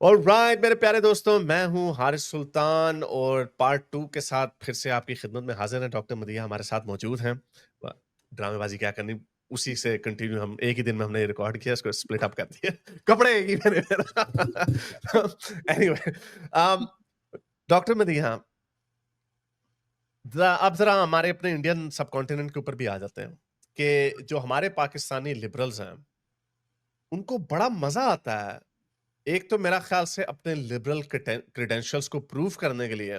Alright मेरे प्यारे दोस्तों, मैं हूँ हारिस सुल्तान और पार्ट 2 के साथ फिर से आपकी खिदमत में हाज़िर हैं। डॉक्टर मदीहा हमारे साथ मौजूद हैं। व ड्रामेबाज़ी क्या करनी, उसी से कंटिन्यू हम एक ही दिन में हमने रिकॉर्ड किया, इसको स्प्लिट अप कर दिया। कपड़े एक ही मैंने एनीवे डॉक्टर मदीहा, अब ज़रा हमारे अपने इंडियन सबकॉन्टिनेंट के ऊपर भी आ जाते हैं कि जो हमारे पाकिस्तानी लिबरल्स हैं, उनको बड़ा मज़ा आता है। एक तो मेरा ख़्याल से अपने लिबरल क्रेडेंशियल्स को प्रूव करने के लिए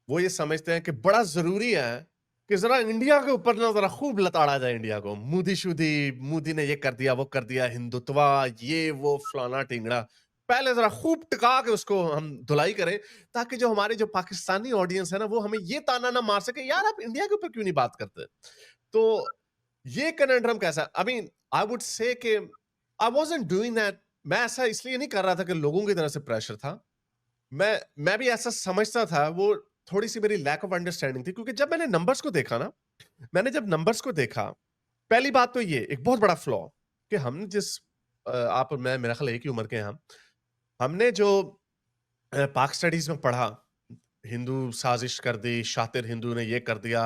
वो ये समझते हैं कि बड़ा ज़रूरी है कि ज़रा इंडिया के ऊपर ना ज़रा खूब लताड़ा जाए इंडिया को। मोदी-शोदी, मोदी ने ये कर दिया, वो कर दिया, हिंदुत्वा, ये वो फलाना-ढिंगड़ा। पहले ज़रा खूब टिका के उसको हम धुलाई करें, ताकि जो हमारी जो पाकिस्तानी ऑडियंस है ना, वो हमें ये ताना ना मार सके, "यार, आप इंडिया के ऊपर क्यों नहीं बात करते?" तो ये कन्वर्जेंट कैसा I mean I would say कि आई वाज़न्ट डूइंग दैट। मैं ऐसा इसलिए नहीं कर रहा था कि लोगों की तरफ से प्रेशर था। मैं भी ऐसा समझता था, वो थोड़ी-सी मेरी लैक ऑफ अंडरस्टैंडिंग थी, क्योंकि जब मैंने नंबर्स को देखा ना, मैंने जब नंबर्स को देखा, पहली बात तो ये एक बहुत बड़ा फ्लॉ कि हम जिस आप और मैं मेरा ख़्याल एक ही उम्र के हैं हम। हमने जो पाक स्टडीज़ में पढ़ा, हिंदू साज़िश कर दी, शातिर हिंदू ने ये कर दिया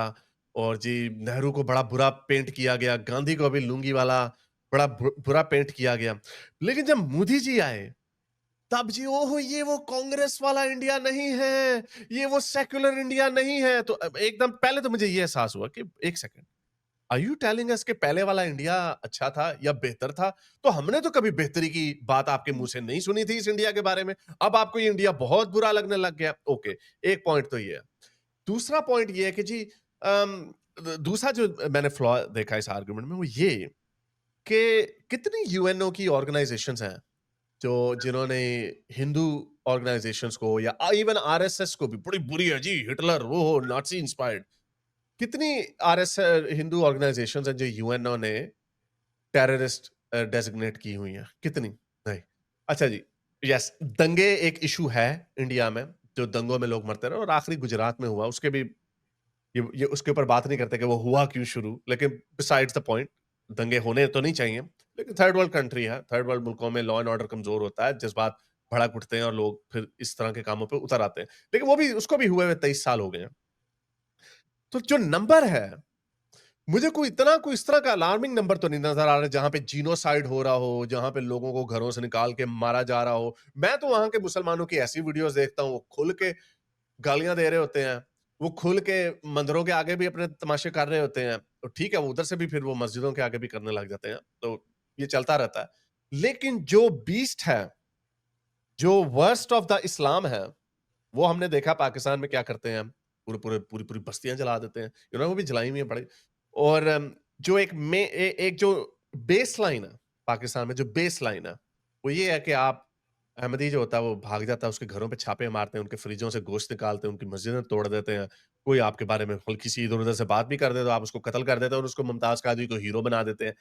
और जी नेहरू को बड़ा बुरा पेंट किया गया, गांधी को भी लुंगी वाला बड़ा बुरा पेंट किया गया। लेकिन जब मोदी जी आए, तब जी ओह! ये वो कांग्रेस वाला इंडिया नहीं है, ये वो सेक्युलर इंडिया नहीं है। तो एकदम पहले तो मुझे ये एहसास हुआ कि एक second, are you telling us कि पहले वाला इंडिया अच्छा था या बेहतर था? तो हमने तो कभी बेहतरी की बात आपके मुँह से नहीं सुनी थी इस इंडिया के बारे में। अब आपको ये इंडिया बहुत बुरा लगने लग गया। ओके, एक पॉइंट तो ये है। दूसरा पॉइंट ये है कि जी दूसरा जो मैंने फ्लॉ देखा इस आर्गुमेंट में, वो ये कि कितनी यूएनओ की ऑर्गनाइजेशंस हैं जो जिन्होंने हिंदू ऑर्गेनाइजेशंस को या इवन आरएसएस को भी, बड़ी बुरी है जी हिटलर, वो नाज़ी इंस्पायर्ड, कितनी आरएसएस हिंदू ऑर्गेनाइजेशंस हैं जो यूएनओ ने टेररिस्ट डेजिग्नेट की हुई हैं? कितनी? नहीं। अच्छा जी, यस, दंगे एक इशू है इंडिया में, जो दंगों में लोग मरते रहे, और आखिरी गुजरात में हुआ, उसके भी ये उसके ऊपर बात नहीं करते कि वो हुआ क्यों शुरू, लेकिन बिसाइड्स द पॉइंट, दंगे होने तो नहीं चाहिए। लेकिन थर्ड वर्ल्ड कंट्री है, थर्ड वर्ल्ड मुल्कों में लॉ एंड ऑर्डर कमज़ोर होता है, जज़्बात भड़क उठते हैं और लोग फिर इस तरह के कामों पे उतर आते हैं। लेकिन वो भी, उसको भी हुए हुए 23 साल हो गए हैं। तो जो नंबर है, मुझे कोई इस तरह का अलार्मिंग नंबर तो नहीं नज़र आ रहा है जहाँ पे जीनोसाइड हो रहा हो, जहाँ पे लोगों को घरों से निकाल के मारा जा रहा हो। मैं तो वहाँ के मुसलमानों की ऐसी वीडियोज़ देखता हूँ, वो खुल के गालियाँ दे रहे होते हैं। वो खुल के मंदिरों के आगे भी अपने तमाशे कर रहे होते हैं। तो ठीक है, वो उधर से भी फिर वो मस्जिदों के आगे भी करने लग जाते हैं। तो ये चलता रहता है। लेकिन जो बीस्ट है, जो वर्स्ट ऑफ द इस्लाम है, वो हमने देखा पाकिस्तान में क्या करते हैं। पूरी-पूरी बस्तियाँ जला देते हैं। वो भी जलाई हुई है बड़ी। और जो एक जो बेसलाइन है, पाकिस्तान में जो बेसलाइन है, वो ये है कि आप अहमदी जो होता है वो भाग जाता है, उसके घरों पे छापे मारते हैं, उनके फ्रिजों से गोश्त निकालते हैं, उनकी मस्जिदें तोड़ देते हैं। कोई आपके बारे में हल्की-सी इधर-उधर से बात भी कर दे तो आप उसको कत्ल कर देते हैं और उसको मुमताज़ कादरी को हीरो बना देते हैं।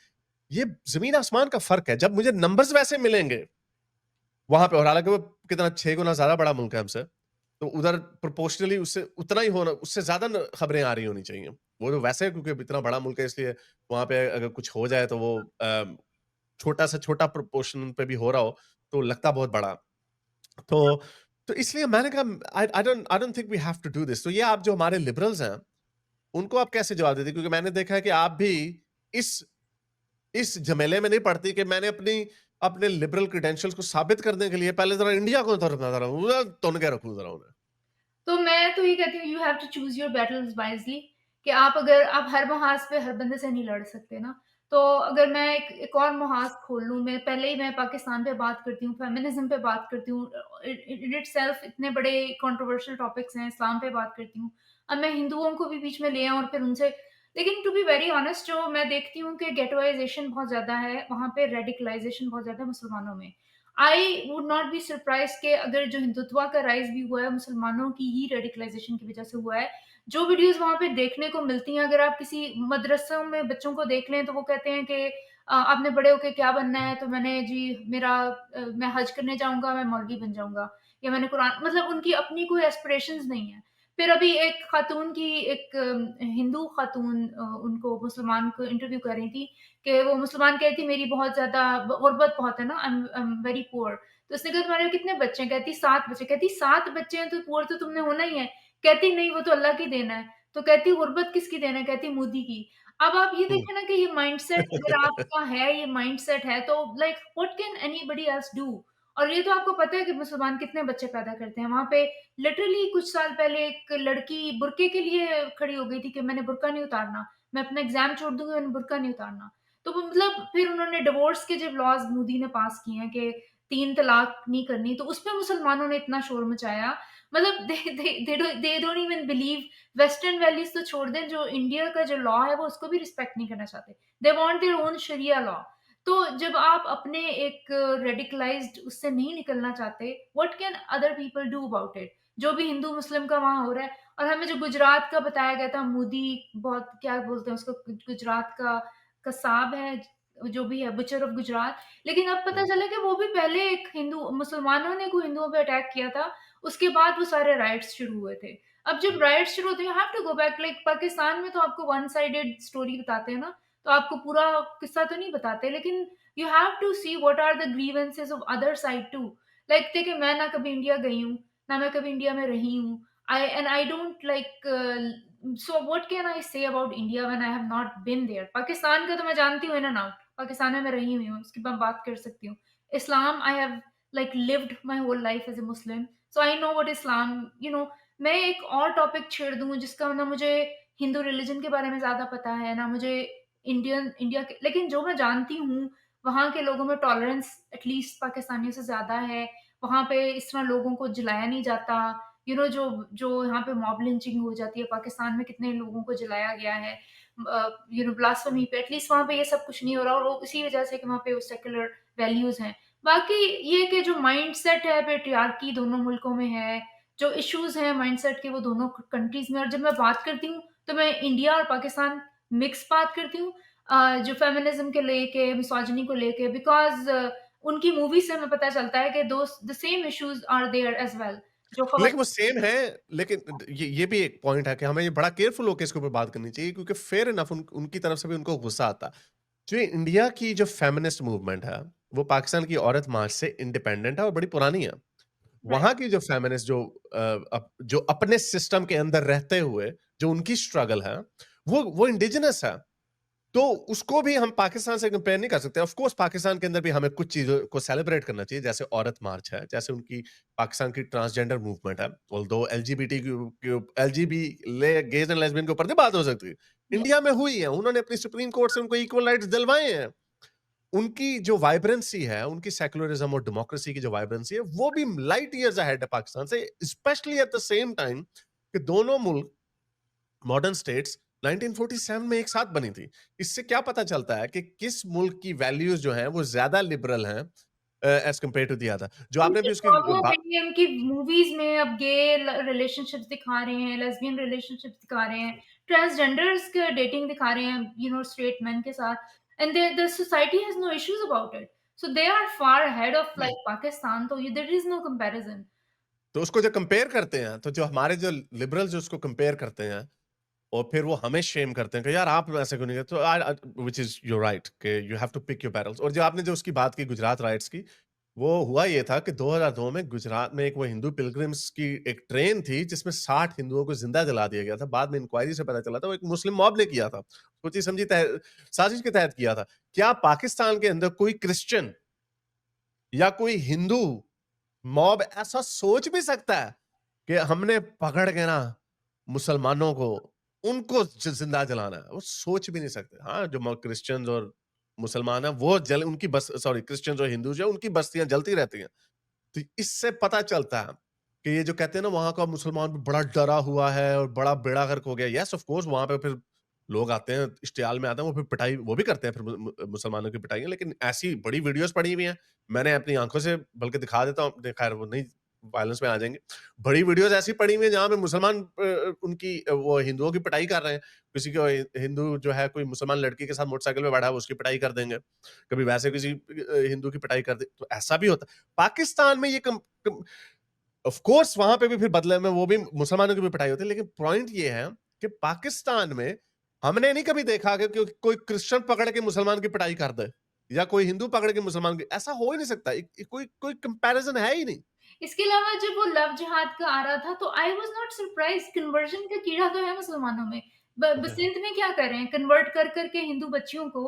ये ज़मीन-आसमान का फ़र्क है। जब मुझे नंबर्स वैसे मिलेंगे वहाँ पे, और हालाँकि वो कितना 6 गुना ज़्यादा बड़ा मुल्क है हमसे, तो उधर प्रोपोर्शनली उससे उतना ही होना, उससे ज़्यादा न खबरें आ रही होनी चाहिए। वो तो वैसे क्योंकि इतना बड़ा मुल्क है, इसलिए वहाँ पे अगर कुछ हो जाए तो वो छोटा से छोटा प्रोपोर्शन पे भी हो रहा हो, तो लगता बहुत बड़ा। तो इसलिए मैंने कहा I don't think we have to do this. तो ये आप जो हमारे लिबरल्स हैं, उनको आप कैसे जवाब देते हैं? क्योंकि मैंने देखा है कि आप भी इस झमेले में नहीं पड़ती कि मैंने अपने लिबरल क्रेडेंशियल्स को साबित करने के लिए पहले ज़रा इंडिया को तरफना ज़रा तुन के रखूँ ज़रा उन्हें। तो मैं तो ये कहती हूँ you have to choose your battles wisely कि आप हर महाज़ पे हर बंदे से नहीं लड़ सकते ना। तो अगर मैं एक और महाज़ खोल लूँ, मैं पाकिस्तान पे बात करती हूँ, फेमिनिज़्म पे बात करती हूँ, इन इटसेल्फ इतने बड़े कंट्रोवर्शियल टॉपिक्स हैं, इस्लाम पे बात करती हूँ। अब मैं हिंदुओं को भी बीच में ले आऊँ और फिर उनसे, लेकिन टू बी वेरी ऑनेस्ट जो मैं देखती हूँ कि गेटोइज़ेशन बहुत ज़्यादा है, वहाँ पे रेडिकलाइज़ेशन बहुत ज़्यादा है मुसलमानों में। I would not be surprised कि अगर जो हिंदुत्व का राइज़ भी हुआ है, मुसलमानों की ही रेडिकलाइज़ेशन की वज़ह से हुआ है। जो वीडियोज़ वहाँ पे देखने को मिलती हैं, अगर आप किसी मदरसों में बच्चों को देख लें, तो वो कहते हैं कि आपने बड़े होके क्या बनना है? तो मैंने जी मैं हज करने जाऊँगा, मैं मौलवी बन जाऊँगा या मैंने कुरान, मतलब उनकी अपनी कोई एस्पिरेशंस नहीं है। फिर अभी एक हिंदू खातून उनको मुसलमान को इंटरव्यू कर रही थी कि वो मुसलमान कह रही थी मेरी बहुत ज़्यादा गुर्बत बहुत है ना, आई एम वेरी पुअर। तो उसने कहा तुम्हारे कितने बच्चे हैं? कहती 7 बच्चे। कहती 7 बच्चे हैं तो पुअर तो तुमने होना ही है। कहती नहीं वो तो अल्लाह की देन है। तो कहती गुर्बत किसकी देन है? कहती मोदी की। अब आप ये हुँ। देखिए ना कि ये माइंडसेट अगर आपका है, ये माइंडसेट है तो like what can anybody else do? और ये तो आपको पता है कि मुसलमान कितने बच्चे पैदा करते हैं। वहाँ पे लिटरली कुछ साल पहले एक लड़की बुर्के के लिए खड़ी हो गई थी कि मैंने बुर्का नहीं उतारना, मैं अपना एग्ज़ाम छोड़ दूँगी, मैंने बुर्का नहीं उतारना। तो वो मतलब फिर उन्होंने डिवोर्स के जब लॉज़ मोदी ने पास किए हैं कि 3 तलाक नहीं करनी, तो उसपे मुसलमानों ने इतना शोर मचाया। मतलब they don't even believe western values तो छोड़ दें, जो इंडिया का जो लॉ है, वो उसको भी रिस्पेक्ट नहीं करना चाहते। They want their own sharia law. तो जब आप अपने एक रेडिकलाइज़्ड उससे नहीं निकलना चाहते, what can other people do about it? जो भी हिंदू-मुस्लिम का वहाँ हो रहा है और हमें जो गुजरात का बताया गया था, मोदी बहुत क्या बोलते हैं उसको, गुजरात का कसाब है, जो भी है, बुचर ऑफ गुजरात। लेकिन अब पता हुँ। चला कि वो भी पहले एक हिंदू मुसलमानों ने कोई हिंदुओं पे अटैक किया था, उसके बाद वो सारे राइट्स शुरू हुए थे। अब जब राइट्स शुरू होते हैं, you have to go back, like Pakistan में तो आपको वन साइडेड स्टोरी बताते हैं ना, तो आपको पूरा किस्सा तो नहीं बताते, लेकिन you have to see what are the grievances of other side too. Like देखिए, मैं ना कभी इंडिया गई हूँ, ना मैं कभी इंडिया में रही हूँ। I don't like so what can I say about India when I have not been there? Pakistan का तो मैं जानती हूँ इन एंड आउट, पाकिस्तान में मैं रही हुई हूँ, उसकी मैं बात कर सकती हूँ। Islam I have like lived my whole life as a Muslim, so I know what Islam मैं एक और टॉपिक छेड़ दूँ जिसका ना मुझे हिंदू रिलिजन के बारे में ज़्यादा पता है, ना मुझे इंडिया के, लेकिन जो मैं जानती हूँ, वहाँ के लोगों में टॉलरेंस एटलीस्ट पाकिस्तानियों से ज़्यादा है। वहाँ पे इस तरह लोगों को जलाया नहीं जाता। जो जो यहाँ पे मॉब लिंचिंग हो जाती है, पाकिस्तान में कितने लोगों को जलाया गया है। ब्लास्फेमी पे एटलीस्ट वहाँ पे ये सब कुछ नहीं हो रहा, और वो इसी वजह से कि वहाँ पे वो सेक्युलर वैल्यूज़ हैं। बाकी ये कि जो माइंडसेट है पैट्रियार्की दोनों मुल्कों में है, जो इश्यूज़ हैं माइंडसेट के वो दोनों कंट्रीज़ में, और जब मैं बात करती हूँ, तो मैं इंडिया और पाकिस्तान मिक्स बात करती हूँ। जो फेमिनिज़्म के लेके, मिसोजिनी को लेके, बिकॉज़ उनकी मूवी से हमें पता चलता है कि those the same issues are there as well. जो लेकिन वो खवातीन सेम है, लेकिन ये भी एक पॉइंट है कि हमें ये बड़ा केयरफुल होके इसके ऊपर बात करनी चाहिए, क्योंकि फेयर इनफ उनकी तरफ से भी उनको गुस्सा आता है। जो ये इंडिया की जो फेमिनिस्ट मूवमेंट है, वो पाकिस्तान की औरत मार्च से इंडिपेंडेंट है और बड़ी पुरानी है। राइट, वहाँ की जो फेमिनिस्ट जो अपने सिस्टम के अंदर रहते हुए जो उनकी स्ट्रगल है, वो इंडिजिनस है। तो उसको भी हम पाकिस्तान से कंपेयर नहीं कर सकते। ऑफ कोर्स पाकिस्तान के अंदर भी हमें कुछ चीज़ों को सेलिब्रेट करना चाहिए, जैसे औरत मार्च है, जैसे उनकी पाकिस्तान की ट्रांसजेंडर मूवमेंट है। ऑल्दो एलजीबीटी एलजीबी ले गेज़ एंड लेस्बियन के ऊपर नहीं बात हो सकती। या इंडिया में हुई है, उन्होंने अपनी सुप्रीम कोर्ट से उनको इक्वल राइट्स दिलवाए हैं। उनकी जो वाइब्रेंसी है, उनकी सेक्युलरिज्म और डेमोक्रेसी की जो वाइब्रेंसी है, वो भी लाइट ईयर्स अहेड है पाकिस्तान से, specially at the same time कि दोनों मुल्क मॉडर्न स्टेट्स 1947 में एक साथ बनी थी। इससे क्या पता चलता है कि किस मुल्क की वैल्यूज जो हैं वो ज्यादा लिबरल हैं as compared to the other. जो आपने उनकी भी उसकी फ़िल्मों में, उनकी मूवीज़ में अब गे रिलेशनशिप्स दिखा रहे हैं, लेस्बियन रिलेशनशिप्स दिखा रहे हैं, ट्रांसजेंडर्स का डेटिंग दिखा रहे हैं, स्ट्रेट मेन के साथ, and the society has no issues about it. So they are far ahead of like Pakistan, तो देयर इज़ नो कंपैरिज़न। तो उसको जो कंपेयर करते हैं, तो जो हमारे जो लिबरल्स उसको कंपेयर करते हैं और फिर वो हमें शेम करते हैं कि यार आप ऐसे क्यों नहीं करते, तो व्हिच इज योर राइट कि you have to pick your battles. और जो आपने जो उसकी बात की गुजरात राइट्स की, वो हुआ ये था कि 2002 में गुजरात में एक वो हिंदू पिलग्रिम्स की एक ट्रेन थी जिसमें 60 हिंदुओं को जिंदा जला दिया गया था। बाद में इंक्वायरी से पता चला था वो एक मुस्लिम मॉब ने किया था, सोची समझी साजिश के तहत किया था। क्या पाकिस्तान के अंदर कोई क्रिश्चियन या कोई हिंदू मॉब ऐसा सोच भी सकता है कि हमने पकड़ के ना मुसलमानों को उनको जिंदा जलाना है? वो सोच भी नहीं सकते। हाँ, जो क्रिश्चियंस और मुसलमान है वो जल उनकी बस सॉरी क्रिश्चियंस और हिंदूज है उनकी बस्तियां जलती रहती हैं। तो इससे पता चलता है कि ये जो कहते हैं ना वहां का मुसलमान भी बड़ा डरा हुआ है और बड़ा बेड़ा गर्क हो गया। यस ऑफ कोर्स वहां पे फिर लोग आते हैं, इश्तियाल में आते हैं, वो फिर पिटाई वो भी करते हैं, फिर मुसलमानों की पिटाई। लेकिन ऐसी बड़ी वीडियोस पड़ी हुई हैं, मैंने अपनी आंखों से बल्कि दिखा देता हूँ, खैर वो नहीं वायलेंस में आ जाएंगे। बड़ी वीडियोस ऐसी पड़ी हुई हैं जहाँ पे मुसलमान उनकी वो हिंदुओं की पिटाई कर रहे हैं। किसी को हिंदू जो है कोई मुसलमान लड़की के साथ मोटरसाइकिल में बैठा है उसकी पिटाई कर देंगे, कभी वैसे किसी हिंदू की पिटाई कर दे, तो ऐसा भी होता है। पाकिस्तान में ये ऑफ कोर्स वहां पे भी फिर बदले में वो भी मुसलमानों की भी पिटाई होती है, लेकिन पॉइंट ये है कि पाकिस्तान में हमने नहीं कभी देखा कि कोई क्रिश्चियन पकड़ के मुसलमान की पिटाई कर दे। या कोई हिंदू पकड़ के मुसलमान ऐसा हो ही नहीं सकता। कोई कोई कंपैरिजन है ही नहीं। इसके अलावा जब वो लव जिहाद का आ रहा था तो I was not surprised, conversion का कीड़ा तो है मुसलमानों में। ब बसंत में क्या कर रहे हैं, कन्वर्ट कर के हिंदू बच्चियों को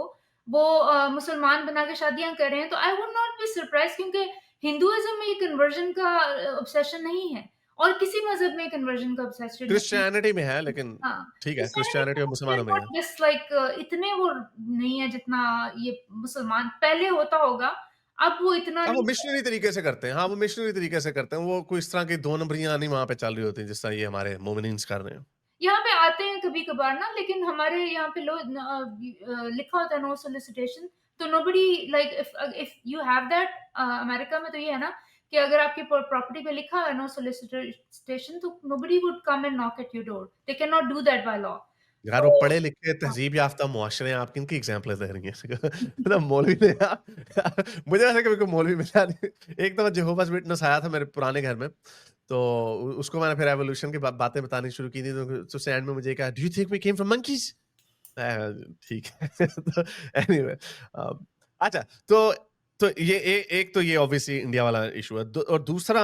वो मुसलमान बना के शादियाँ कर रहे हैं, तो I would not be surprised, क्योंकि हिंदुइज़्म में ये कन्वर्जन का ऑब्सेशन नहीं है और किसी मज़हब में कन्वर्जन का ऑब्सेशन नहीं है। क्रिश्चियनिटी में है लेकिन हाँ, ठीक है, क्रिश्चियनिटी क्रिश्चियनिटी और दे आर मुसलमानों में नॉट है। जस्ट लाइक इतने वो नहीं है जितना ये मुसलमान पहले होता होगा, अब वो इतना हाँ, वो नहीं है। मिशनरी तरीके से करते हैं। हाँ, वो मिशनरी तरीके से करते हैं। वो कोई इस तरह की 2 नंबरियाँ नहीं वहाँ पे चल रही होती जिस तरह ये हमारे मोमिनीन्स कर रहे हैं। यहाँ पे आते हैं कभी-कभार ना, लेकिन हमारे यहाँ पे लिखा होता है नो सॉलिसिटेशन, तो nobody like if you have that America में तो ये है ना कि अगर आपकी प्रॉपर्टी पे लिखा है नो सॉलिसिटेशन तो nobody would come and knock at your door. They can not do that by law. यार वो सो पढ़े-लिखे हाँ। तहज़ीब याफ़्ता मुआशरे हैं, आप किनकी एग्ज़ाम्पल दे रही हैं? मतलब मौलवी ने मुझे ऐसा कभी कोई मौलवी मिला नहीं। एक दफ़ा जेहोवाज़ विटनेस आया था मेरे पुराने घर में, तो उसको मैंने फिर एवोल्यूशन की बातें बतानी शुरू की थी, तो उसने एंड में मुझे कहा, "do you think we came from monkeys?" ठीक है। तो एनीवे अच्छा तो ये एक तो ये ऑब्वियसली इंडिया वाला इश्यू है। और दूसरा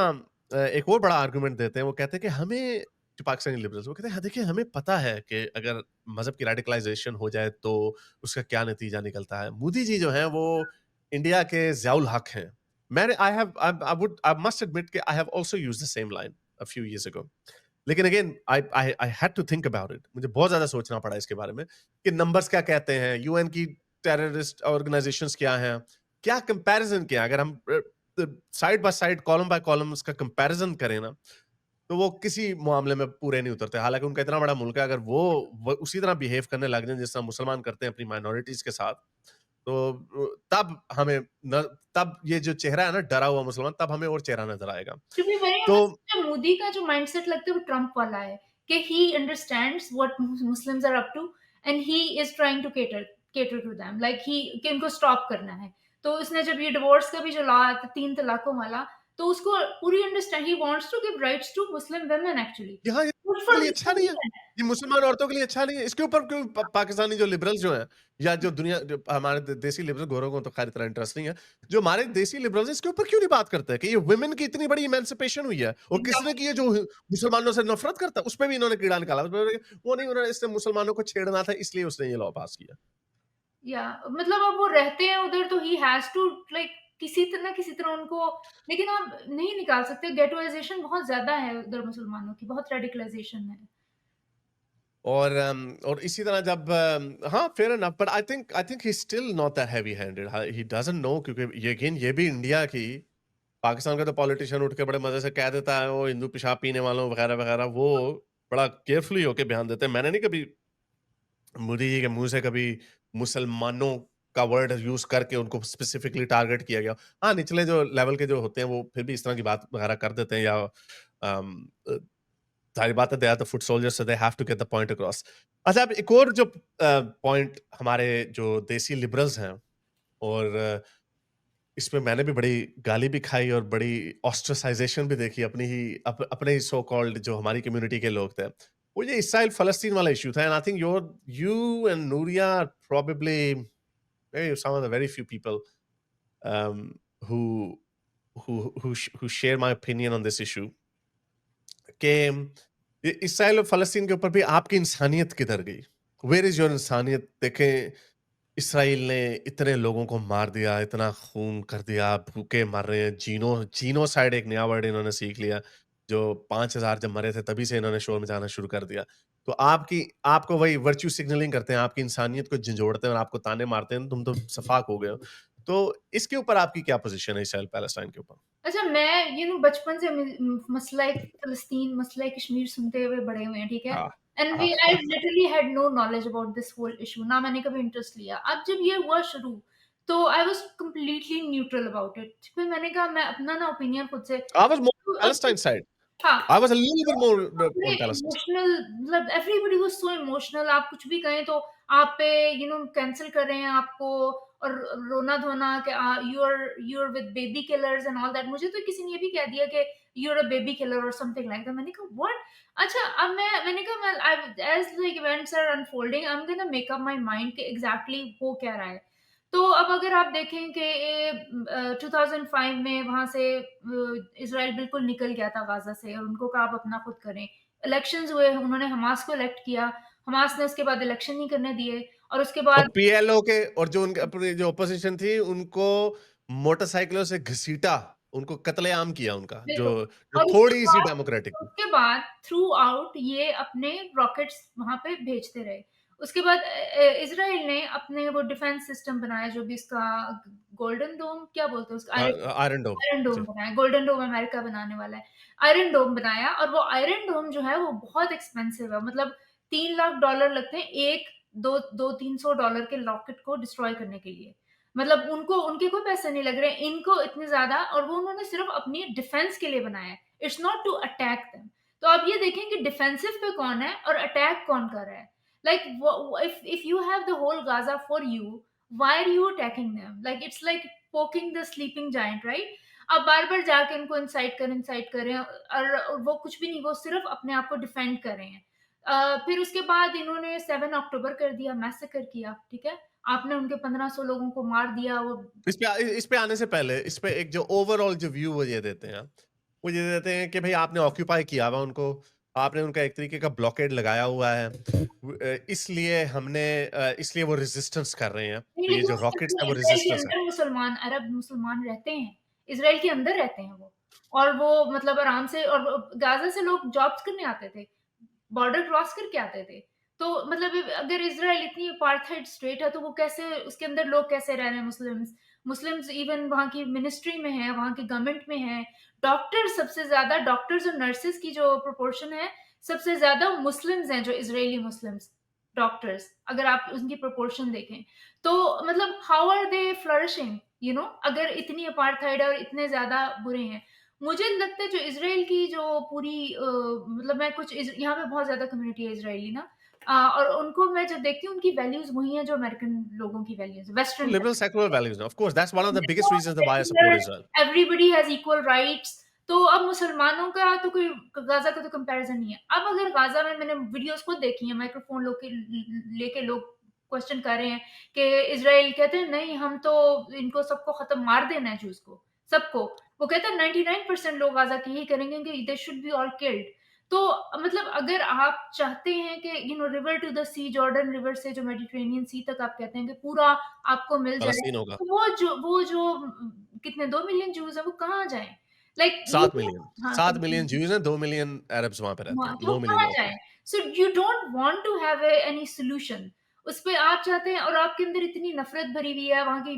एक और बड़ा आर्गुमेंट देते हैं, वो कहते हैं कि हमें जो पाकिस्तानी लिबरल्स वो कहते हैं, हाँ, देखिए हमें पता है कि अगर मज़हब की रेडिकलाइज़ेशन हो जाए तो उसका क्या नतीजा निकलता है। मोदी जी जो हैं वो इंडिया के ज़ियाउल हक हैं। मैंने आई मस्ट एडमिट कि I have also used the same line a few years ago. लेकिन again I had to think about it. मुझे बहुत ज़्यादा सोचना पड़ा इसके बारे में कि नंबर्स क्या कहते हैं, यूएन की टेररिस्ट ऑर्गेनाइज़ेशंस क्या हैं, क्या कंपैरिज़न क्या है? अगर हम side by side, column by column उसका कंपैरिज़न करें ना, तो वो किसी मामले में पूरे नहीं उतरते। हालाँकि उनका इतना बड़ा मुल्क है, अगर वो उसी तरह बिहेव करने लग जाएँ, जिस तरह मुसलमान करते हैं अपनी माइनॉरिटीज़ के साथ, तो तब हमें न तब ये जो चेहरा है ना डरा हुआ मुसलमान, तब हमें और चेहरा नज़र आएगा। टू बी वेरी तो ऑनेस्ट, मुझे मोदी का जो माइंडसेट लगता है वो ट्रम्प वाला है कि he understands what Muslims are up to and he is trying to cater to them, like he कि इनको स्टॉप करना है। तो उसने जब ये डिवोर्स का भी जो लॉ आया था 3 तलाकों वाला, तो उसको पूरी understand he wants to give rights to Muslim women actually. यहाँ ये गुड के फॉर लिए अच्छा नहीं है। मुस्लिम। ये मुसलमान औरतों के लिए अच्छा नहीं है। इसके ऊपर क्यों पाकिस्तानी जो लिबरल्स जो हैं या जो दुनिया जो हमारे देसी लिबरल गोरों को तो खैर इतना इंटरेस्ट नहीं है। जो हमारे देसी लिबरल्स हैं इसके ऊपर क्यों नहीं बात करते हैं कि ये वुमेन की इतनी बड़ी इमेंसिपेशन हुई है और किसने की है जो मुसलमानों से नफरत करता है, उसपे भी इन्होंने कीड़ा निकाला। वो नहीं, उन्होंने इससे मुसलमानों को छेड़ना था इसलिए उसने ये लॉ पास किया। या मतलब अब वो रहते हैं उधर तो ही हैज़ टू लाइक किसी तरह उनको, लेकिन आप नहीं निकाल सकते, गेटोइज़ेशन बहुत ज़्यादा है उधर मुसलमानों की, बहुत रेडिकलाइज़ेशन है। और इसी तरह जब हाँ, fair enough but I think he is still not that heavy handed. He doesn't know क्योंकि ये अगेन ये भी इंडिया की पाकिस्तान का तो पॉलिटिशियन उठ के बड़े मज़े से कह देता है, वो हिंदू पेशाब पीने वालों वगैरह-वगैरह, वो बड़ा केयरफुली होके बयान देते हैं। मैंने नहीं कभी मोदी जी के मुँह से कभी मुसलमानों का वर्ड यूज़ करके उनको स्पेसिफिकली टारगेट किया गया। हाँ, निचले जो लेवल के जो होते हैं, वो फिर भी इस तरह की बात वगैरह कर देते हैं या ज़ाहिर बात है they are the foot soldiers so they have to get the point across. अच्छा, अब एक और जो पॉइंट हमारे जो देसी लिबरल्स हैं और इसमें मैंने भी बड़ी गाली भी खाई और बड़ी ऑस्ट्रेसाइज़ेशन भी देखी अपने ही सो कॉल्ड जो हमारी कम्युनिटी के लोग थे। वो ये इसराइल-फ़लस्तीन वाला इश्यू था and I think you and Nuria are probably maybe some of the very few people um, who who share my opinion on this issue कि इसराइल और फ़लस्तीन के ऊपर भी आपकी इंसानियत किधर गई? वेयर इज़ योर इंसानियत? देखें, इसराइल ने इतने लोगों को मार दिया, इतना खून कर दिया, भूखे मर रहे हैं, जीनोसाइड एक नया वर्ड इन्होंने सीख लिया, जो 5000 जब मरे थे तभी से इन्होंने शोर मचाना शुरू कर दिया। तो आपको वही वर्च्यू सिग्नलिंग करते हैं, आपकी इंसानियत को झंझोड़ते हैं और आपको ताने मारते हैं, तुम तो सफाक हो गए हो। तो इसके ऊपर आपकी क्या पोज़ीशन है इसराइल पैलेस्टाइन के ऊपर? अच्छा, मैं बचपन से मसला फ़लस्तीन, मसला कश्मीर सुनते हुए बड़े हुए हैं, ठीक है? हाँ। And we I literally had no knowledge about this whole issue, ना मैंने कभी इंटरेस्ट लिया। अब जब ये हुआ शुरू, तो I was completely neutral about it. फिर मैंने कहा मैं अपना ना ओपिनियन खुद से I was more तो on अब Palestine side. हाँ, I was a little bit more पूरे on Palestine side. इमोशनल, मतलब एवरीबॉडी वाज़ सो इमोशनल, आप कुछ भी कहें तो आप पे कैंसल कर रहे हैं आपको और रोना-धोना कि you are with baby killers and all that. मुझे तो किसी ने ये भी कह दिया कि you are a baby killer और समथिंग लाइक दैट। मैंने कहा व्हाट? अच्छा, अब मैंने कहा मैं I as like events are unfolding I am gonna make up my mind कि एग्ज़ैक्टली हो क्या रहा है। तो अब अगर आप देखें कि 2005 में वहाँ से इज़राइल बिल्कुल निकल गया था गाज़ा से और उनको कहा आप अपना खुद करें। इलेक्शंस हुए, उन्होंने हमास को इलेक्ट किया, हमास ने उसके बाद इलेक्शन नहीं करने दिए और उसके और बाद पीएलओ के और जो उनके अपनी जो अपोजिशन थी उनको मोटरसाइकिलों से घसीटा, उनको कत्लेआम किया उनका, जो बिल्कुल जो और थोड़ी-सी डेमोक्रेटिक थी। उसके बाद थ्रू आउट ये अपने रॉकेट्स वहाँ पे भेजते रहे। उसके बाद इज़राइल ने अपने वो डिफेंस सिस्टम बनाया जो भी इसका गोल्डन डोम क्या बोलते हैं उसको? आयरन डोम। आयरन डोम जी। बनाया, गोल्डन डोम अमेरिका बनाने वाला है। आयरन डोम बनाया और वो आयरन डोम जो है वो बहुत एक्सपेंसिव है मतलब $3 लाख लगते हैं 1 2 $200-300 के रॉकेट को डिस्ट्रॉय करने के लिए। मतलब उनको उनके कोई पैसे नहीं लग रहे हैं, इनको इतने ज़्यादा और वो उन्होंने सिर्फ़ अपनी डिफेंस के लिए बनाया है। It's not to attack them. तो आप ये देखें कि डिफेंसिव पे कौन है और अटैक कौन कर रहा है। लाइक वो if you have the whole Gaza for you, why are you attacking them? Like it's like poking the sleeping giant right? आप बार-बार जाके उनको इंसाइट करें और वो कुछ भी नहीं, वो सिर्फ़ अपने आप को डिफेंड कर रहे हैं। फिर उसके बाद इन्होंने 7 अक्टूबर कर दिया, मैसेकर किया, ठीक है? आपने उनके 1500 लोगों को मार दिया, वो इस पे आने से पहले, इस पे एक जो ओवरऑल जो व्यू वो ये देते हैं, वो ये देते हैं कि भई आपने ऑक्यूपाई किया हुआ उनको, आपने उनका एक तरीके का ब्लॉकेड लगाया हुआ है। इसलिए इसलिए वो रेजिस्टेंस कर रहे हैं। नहीं, तो ये लेकिन जो वो सच रॉकेट्स में हैं वो इज़राइल के रेजिस्टेंस है। अंदर मुसलमान, अरब मुसलमान रहते हैं। इज़राइल के अंदर रहते हैं वो। और वो मतलब आराम से और गाज़ा से लोग जॉब्स करने आते थे। बॉर्डर क्रॉस करके आते थे। तो मतलब अगर इज़राइल इतनी अपार्थाइड स्टेट है, तो वो कैसे उसके अंदर लोग कैसे रह रहे हैं मुस्लिम्स? मुस्लिम्स इवन वहाँ की मिनिस्ट्री में हैं, वहाँ की गवर्नमेंट में हैं। डॉक्टर्स सबसे ज़्यादा डॉक्टर्स और नर्सेस की जो प्रोपोर्शन है, सबसे ज़्यादा मुस्लिम्स हैं, जो इज़राइली मुस्लिम्स, डॉक्टर्स, अगर आप उनकी प्रोपोर्शन देखें। तो मतलब हाउ आर दे फ्लरिशिंग? अगर इतनी अपार्थाइड है और इतने ज़्यादा बुरे हैं। मुझे लगता है जो इज़राइल की जो पूरी मतलब मैं कुछ यहाँ पे बहुत ज़्यादा कम्युनिटी है इज़राइली ना, और उनको मैं जब देखती हूँ उनकी वैल्यूज़ वही हैं जो अमेरिकन लोगों की values, western liberal values. Secular values हैं। Of course that's one of the biggest reasons why I support Israel. Everybody has equal rights. तो अब मुसलमानों का तो कोई गाज़ा का तो कंपैरिज़न नहीं है। अब अगर गाज़ा में मैंने वीडियोज़ खुद देखी हैं, माइक्रोफ़ोन लो के लेके लोग क्वेश्चन कर रहे हैं कि इज़राइल कहते हैं नहीं हम तो इनको सबको ख़त्म मार देना है जूस को, सबको। वो कहते हैं 99% लोग गाज़ा के यही करेंगे कि they should be all killed. तो मतलब अगर आप चाहते हैं कि river to the sea, Jordan river से जो मेडिटेरेनियन सी तक आप कहते हैं कि पूरा आपको मिल जाए, फ़लस्तीन होगा। तो वो जो कितने 2 मिलियन ज्यूज़ हैं, वो कहाँ जाएँ? लाइक यू 7 मिलियन हाँ, 7 मिलियन 7 ज्यूज़ हैं, 2 मिलियन अरब्स वहाँ पे रहते हाँ, हैं। तो 9 मिलियन कहाँ लोग हैं। जाएँ? So you don't want to have any solution. उसपे आप चाहते हैं और आपके अंदर इतनी नफ़रत भरी हुई है, वहाँ की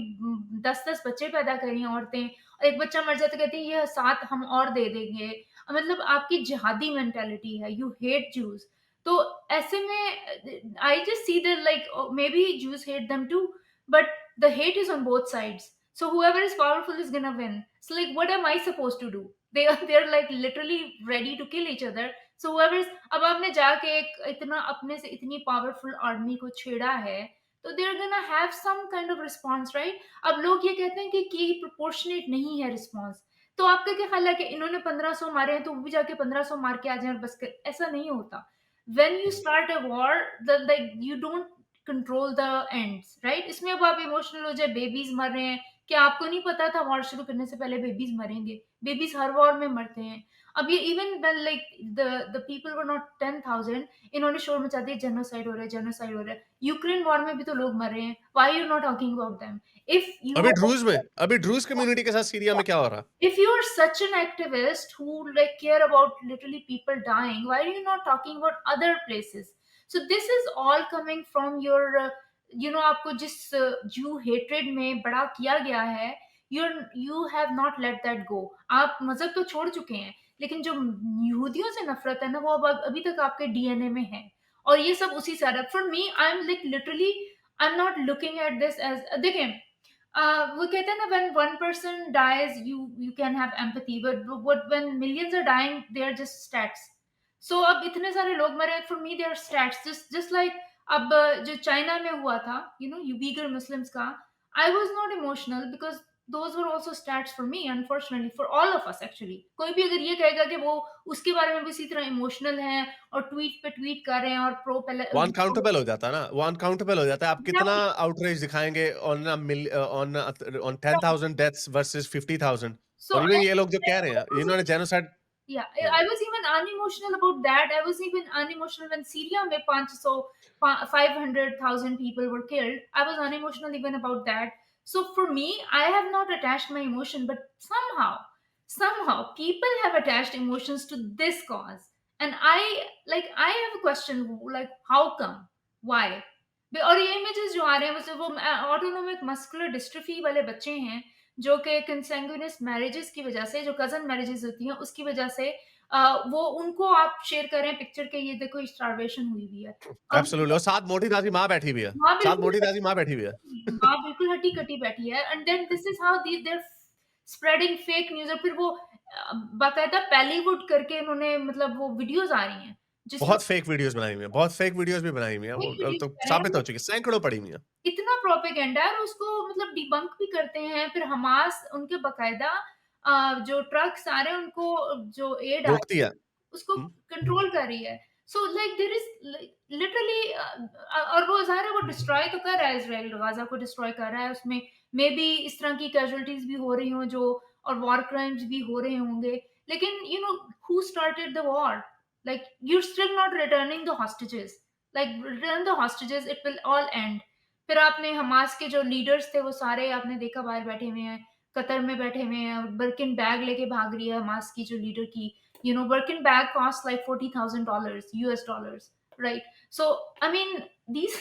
10-10 बच्चे पैदा कर रही हैं औरतें और एक बच्चा मर जाता है कहती हैं ये 7 हम और दे देंगे। मतलब आपकी जिहादी मेंटालिटी है, यू हेट ज्यूज़। तो ऐसे में I just see that like maybe Jews hate them too, but the hate is on both sides. So whoever is powerful is gonna win. So like what am I supposed to do? They're like literally ready to kill each other. So whoever is अब आपने जाके एक इतना अपने से इतनी powerful army को छेड़ा है, तो they are gonna have some kind of response right? अब लोग ये कहते हैं कि प्रोपोर्शनेट नहीं है रिस्पॉन्स। तो आपका क्या ख्याल है कि इन्होंने 1500 मारे हैं तो वो भी जाके 1500 मार के आ जाएँ और बस कर ऐसा नहीं होता। When you start a war the like you don't control the ends right? इसमें अब आप इमोशनल हो जाए, बेबीज़ मर रहे हैं, क्या आपको नहीं पता था वॉर शुरू करने से पहले बेबीज़ मरेंगे? बेबीज़ हर वॉर में मरते हैं। अब ये even when like the people were not 10,000 इन्होंने शोर मचा दिया जेनोसाइड हो रहा है, जेनोसाइड हो रहा है। यूक्रेन वॉर में भी तो लोग मर रहे हैं। Why you not talking about them? If you अभी ड्रूज़ कम्युनिटी के साथ सीरिया में क्या हो रहा है? if you are such an activist who like care about literally people dying, why are you not talking about other places? So this is all coming from your आपको जिस Jew hatred में बड़ा किया गया है, you have not let that go. आप मज़हब तो छोड़ चुके हैं, लेकिन जो यहूदियों से नफ़रत है ना, वो अब अभी तक आपके डीएनए में है और ये सब उसी से आ रहा है। For me I am like literally I am not looking at this as देखें वो कहते हैं ना when one person dies you can have empathy but when millions are dying they are just stats. So अब इतने सारे लोग मरे for me they are stats just just like अब जो चाइना में हुआ था, यू नो, यू बीगर मुस्लिम्स का, I was not emotional because those were also stats for me, unfortunately, for all of us actually. कोई भी अगर ये कहेगा कि वो उसके बारे में भी इसी तरह इमोशनल हैं और ट्वीट पे ट्वीट कर रहे हैं और वो अनकाउंटेबल हो जाता है ना, वो अनकाउंटेबल हो जाता है। आप कितना एग्जैक्टली, आउटरीच दिखाएँगे ऑन 10,000 डेथ्स वर्सेस 50,000 सो और इवन ये लोग जो कह रहे हैं, इन्होंने genocide Yeah, hmm, I was even unemotional about that. I was even unemotional when Syria में 500,000 people were killed. I was unemotional even about that. So for me, I have not attached my emotion, but somehow, people have attached emotions to this cause. And I have a question, like, how come? Why? और ये images जो आ रहे हैं, वो autonomic muscular डिस्ट्रफी वाले बच्चे हैं जो कि कंsanguineous मैरिजेस की वजह से, जो कज़न मैरिजेस होती हैं, उसकी वजह से वो उनको आप शेयर कर रहे हैं पिक्चर के, ये देखो स्टारवेशन हुई हुई है। और एब्सोल्यूटली और साथ मोटी ताज़ी माँ बैठी हुई है, माँ साथ बिल्कुल मोटी ताज़ी माँ बैठी हुई है। हट्टी माँ बिल्कुल हट्टी-कट्टी बैठी है and then this is how their spreading fake news और फिर वो बाकायदा पैलीवुड करके इन्होंने मतलब वो वीडियोज़ आ रही हैं, जिसमें बहुत फेक वीडियोज़ बनाई हुई हैं, बहुत फेक वीडियोज़ भी बनाई हुई हैं, फेक वो वीडियोज़ तो कह रहे साबित हैं, हो चुकी है, सैकड़ों पड़ी हुई हैं। इतना प्रोपेगेंडा है और उसको मतलब डिबंक भी करते हैं, फिर हमास उनके बाकायदा जो ट्रक्स आ रहे हैं उनको जो एड आ रोकती रही है, है। उसको हुँ, कंट्रोल कर रही है। So like there is literally और वो ज़ाहिर है वो डिस्ट्रॉय तो कर रहा है, इज़राइल गाज़ा को डिस्ट्रॉय कर रहा है, उसमें मेबी इस तरह की कैजुअल्टीज़ भी हो रही हों जो और वॉर क्राइम्स भी हो रहे होंगे। लेकिन you know who started the war? Like you are still not returning the hostages, like return the hostages, it will all end. फिर आपने हमास के जो लीडर्स थे वो सारे आपने देखा बाहर बैठे हुए हैं, कतर में बैठे हुए हैं, बर्किन बैग लेके भाग रही है हमास की जो लीडर की, you know, Birkin bag costs like $40,000 US dollars, right? So I mean, these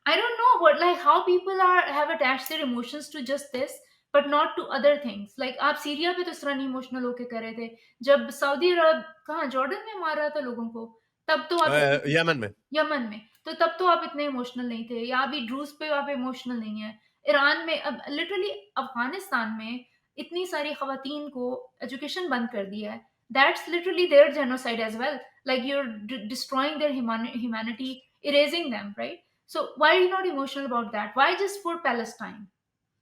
I don't know what, like, how people are have attached their emotions to just this but not to other things. Like आप Syria पे तो इस तरह नहीं emotional होके कर रहे थे, जब सऊदी अरब कहाँ जॉर्डन में मार रहा था लोगों को, तब तो आप यमन में। यमन में, तो तब तो आप इतने इमोशनल नहीं थे, या अभी ड्रूज़ पे आप इमोशनल नहीं हैं। ईरान में अब लिटरली अफ़गानिस्तान में इतनी सारी ख़वातीन को एजुकेशन बंद कर दिया है। That's literally their genocide as well, like you are destroying their humanity, erasing them, right? So why are you not emotional about that? Why just for Palestine?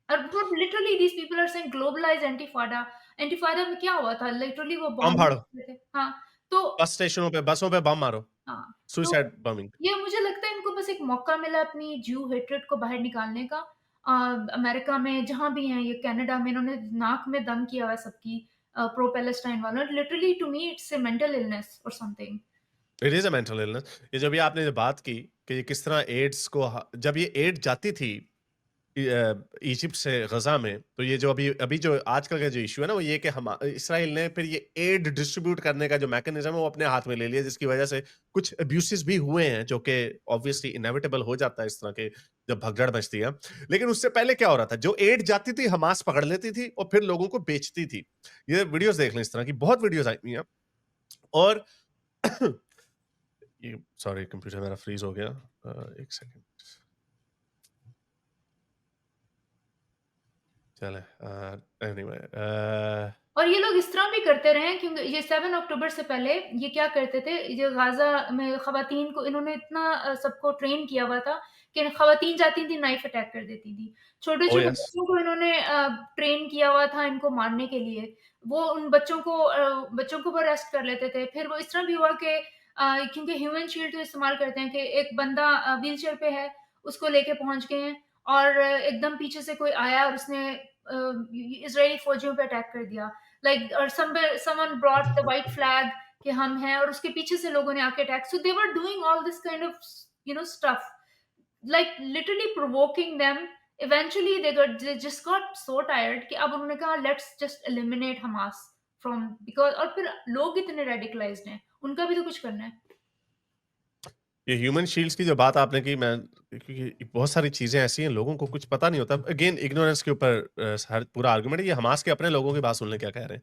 और वो literally these people are saying globalise intifada. इंटिफाडा में क्या हुआ था? Literally वो बम bomb फाड़ो, थे। हाँ, तो बस स्टेशनों पे, बसों पे बम मारो, हाँ, तो सुसाइड बमिंग। ये मुझे लगता है इनको बस एक मौका मिला अपनी ज्यू हेट्रेड को बाहर निकालने का। अमेरिका में जहाँ भी हैं, ये कनाडा में, इन्होंने नाक में दम किया हुआ है सबकी, प्रो पैलेस्टाइन वालों ने। Literally to me it's a mental illness और something. It is a mental illness. ये जो भी आपने जो बात की कि ये किस तरह एड्स को जब ये एड जाती थी इजिप्ट से गज़ा में, तो ये जो अभी अभी जो आजकल का जो इश्यू है ना, वो ये कि हम इसराइल ने फिर ये एड डिस्ट्रीब्यूट करने का जो मैकेनिज़्म है, वो अपने हाथ में ले लिया, जिसकी वजह से कुछ अब्यूसेस भी हुए हैं, जो कि ऑब्वियसली इनेविटेबल हो जाता है इस तरह के जब भगदड़ मचती है। लेकिन उससे पहले क्या हो रहा था, जो एड जाती थी, हमास पकड़ लेती थी और फिर लोगों को बेचती थी। ये वीडियोज़ देख लें, इस तरह की बहुत वीडियोज़ आई हुई हैं और ये सॉरी कंप्यूटर मेरा फ्रीज़ हो गया। 1 सेकंड चलें एनीवे और ये लोग इस तरह भी करते रहे हैं क्योंकि ये 7 अक्टूबर से पहले ये क्या करते थे, ये गाज़ा में ख़वातीन को इन्होंने इतना सबको ट्रेन किया हुआ था कि ख़वातीन जाती थी, नाइफ़ अटैक कर देती थी। ओह छोटे-छोटे यस! बच्चों को इन्होंने ट्रेन किया हुआ था इनको मारने के लिए। वो उन बच्चों को वो अरेस्ट कर लेते थे। फिर वो इस तरह भी हुआ कि क्योंकि ह्यूमन शील्ड तो इस्तेमाल करते हैं कि एक बंदा व्हीलचेयर पे है, उसको लेके पहुँच गए हैं और एकदम पीछे से कोई आया और उसने इज़राइली फ़ौजियों पे अटैक कर दिया। लाइक और someone brought the white flag कि हम हैं, और उसके पीछे से लोगों ने आके attack, so they were doing all this kind of stuff, like literally provoking them. Eventually they just got so tired कि अब उन्होंने कहा let's just eliminate Hamas from, because और फिर लोग इतने रेडिकलाइज्ड हैं, उनका भी तो कुछ करना है। ये ह्यूमन शील्ड्स की जो बात आपने की मैं क्योंकि बहुत सारी चीज़ें ऐसी हैं लोगों को कुछ पता नहीं होता। अगेन इग्नोरेंस के ऊपर हर पूरा आर्गुमेंट है। ये हमास के अपने लोगों की बात सुन लें क्या कह रहे हैं।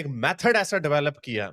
एक मेथड ऐसा डेवलप किया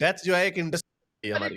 डेथ जो है एक इंडस्ट्री है हमारी।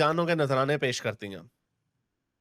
जानों के नज़राने पेश करती हैं।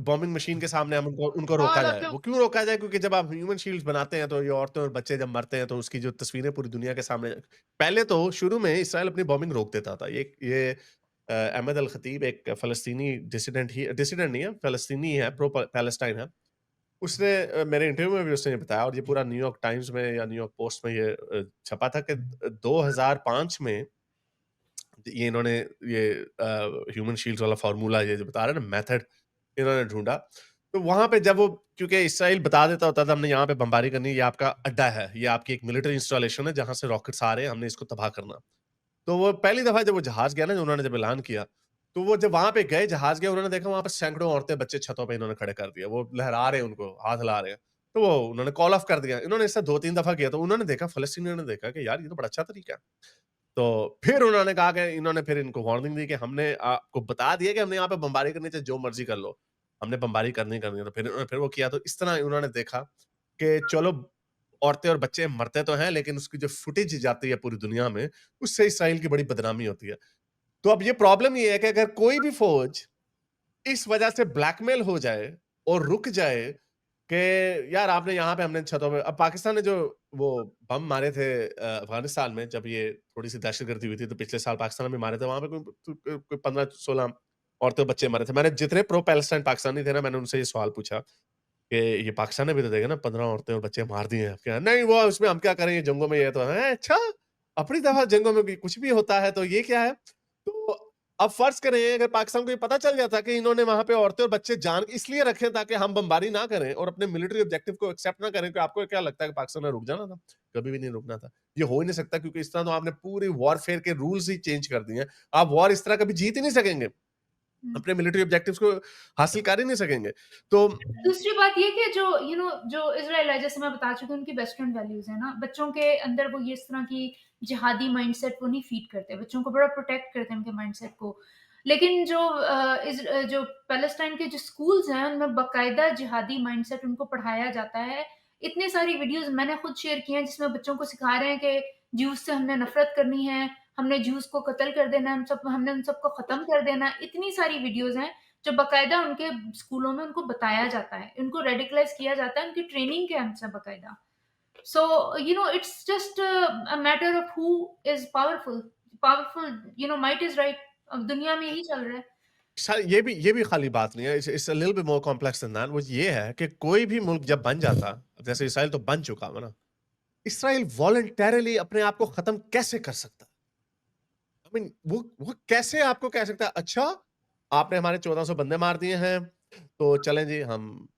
बॉम्बिंग मशीन के सामने हम उनको उनको रोका जाए. आलत वो क्यों रोका जाए? क्योंकि जब आप ह्यूमन शील्ड्स बनाते हैं तो ये औरतें और बच्चे जब मरते हैं तो उसकी जो तस्वीरें पूरी दुनिया के सामने. पहले तो शुरू में इसराइल अपनी बॉम्बिंग रोक देता था. ये अहमद अल खतीब एक फ़लस्तीनी डिसिडेंट नहीं है, फ़लस्तीनी है, प्रो पैलेस्टाइन है. उसने मेरे इंटरव्यू में भी उसने ये बताया और ये पूरा न्यूयॉर्क टाइम्स में या न्यूयॉर्क पोस्ट में ये छपा था कि 2005 में ये इन्होंने ये ह्यूमन शील्ड्स वाला फार्मूला ये जो बता रहे हैं ना मेथड इन्होंने ढूंढा. तो वहां पे जब वो क्योंकि इसराइल बता देता होता था हमने यहाँ पे बमबारी करनी है, ये आपका अड्डा है, ये आपकी एक मिलिट्री इंस्टॉलेशन है जहां से रॉकेट्स आ रहे हैं, हमने इसको तबाह करना. तो वो पहली दफा जब वो जहाज गया ना, जो उन्होंने जब ऐलान किया, तो वो जब वहां पे गए जहाज गया, उन्होंने देखा वहां पे सैकड़ों औरतें बच्चे छतों पे इन्होंने खड़े कर दिया, वो लहरा रहे हैं, उनको हाथ हिला रहे हैं. तो वो उन्होंने कॉल ऑफ कर दिया. इन्होंने इससे 2-3 दफा किया तो उन्होंने देखा, फलस्तीनियों ने देखा कि यार ये तो बड़ा अच्छा तरीका है. तो फिर उन्होंने कहा कि इन्होंने फिर इनको वार्निंग दी कि हमने आपको बता दिया कि हमने यहाँ पे बमबारी करनी चाहिए, जो मर्जी कर लो, हमने बमबारी करनी करनी है. तो फिर उन्होंने फिर वो किया. तो इस तरह उन्होंने देखा कि चलो औरतें और बच्चे मरते तो हैं, लेकिन उसकी जो फुटेज जाती है पूरी दुनिया में, उससे इसराइल की बड़ी बदनामी होती है. तो अब ये प्रॉब्लम ये है कि अगर कोई भी फौज इस वजह से ब्लैकमेल हो जाए और रुक जाए कि यार आपने यहाँ पे हमने छतों पे, अब पाकिस्तान ने जो वो बम मारे थे अफगानिस्तान में जब ये थोड़ी सी दहशतगर्दी हुई थी, तो पिछले साल पाकिस्तान में मारे थे, वहां पे कोई 15-16 औरतें बच्चे मरे थे. मैंने जितने प्रो पैलेस्टाइन पाकिस्तानी थे ना, मैंने उनसे ये सवाल पूछा कि ये पाकिस्तान ने भी तो देखा ना 15 औरतें और बच्चे मार दिए हैं. क्या नहीं वो उसमें हम क्या करें, ये जंगों में ये तो है. अच्छा, अपनी दफा जंगों में भी कुछ भी होता है तो ये क्या है. तो अब फर्ज करें अगर पाकिस्तान को ये पता चल जाता कि इन्होंने वहां पे औरतें और बच्चे जान इसलिए रखे ताकि हम बमबारी ना करें और अपने मिलिट्री ऑब्जेक्टिव को एक्सेप्ट ना करें, कि आपको क्या लगता है कि पाकिस्तान ने रुक जाना था? कभी भी नहीं रुकना था. ये हो ही नहीं सकता, क्योंकि इस तरह तो आपने पूरी वॉरफेयर के रूल्स ही चेंज कर दिए हैं. आप वॉर इस तरह कभी जीत ही नहीं सकेंगे, हुँ। अपने मिलिट्री ऑब्जेक्टिव्स को हासिल कर ही नहीं सकेंगे. तो दूसरी बात ये कि जो जो इज़राइल है, जैसे मैं बता चुकी हूँ, उनकी वेस्टर्न वैल्यूज़ है ना, बच्चों के अंदर वो ये इस तरह की जिहादी माइंडसेट वो नहीं फीड करते, बच्चों को बड़ा प्रोटेक्ट करते हैं उनके माइंडसेट को। लेकिन जो पैलेस्टाइन के जो स्कूल्स हैं, उनमें बाकायदा जिहादी माइंडसेट उनको पढ़ाया जाता है। इतनी सारी वीडियोज़ मैंने खुद शेयर की हैं, जिसमें बच्चों को सिखा रहे हैं कि ज्यूज़ से हमने नफ़रत करनी है, हमने ज्यूज़ को कत्ल कर देना है, हमने उन सबको ख़त्म कर देना है। इतनी सारी वीडियोज़ हैं जो बाकायदा उनके स्कूलों में उनको बताया जाता है, उनको रेडिकलाइज़ किया जाता है उनकी ट्रेनिंग कैंप्स हैं बाकायदा। So it's just a matter of who is powerful powerful might is right. अब दुनिया में यही चल रहा है। ये भी खाली बात नहीं है. It's a little bit more complex than that. वो ये है कि कोई भी मुल्क जब बन जाता, जैसे इसराइल तो बन चुका है ना, इसराइल वॉलंटरली अपने आप को खत्म कैसे कर सकता है? आई मीन वो कैसे आपको कह सकता है अच्छा आपने हमारे 1400 बंदे मार दिए हैं, तो चलें जी हम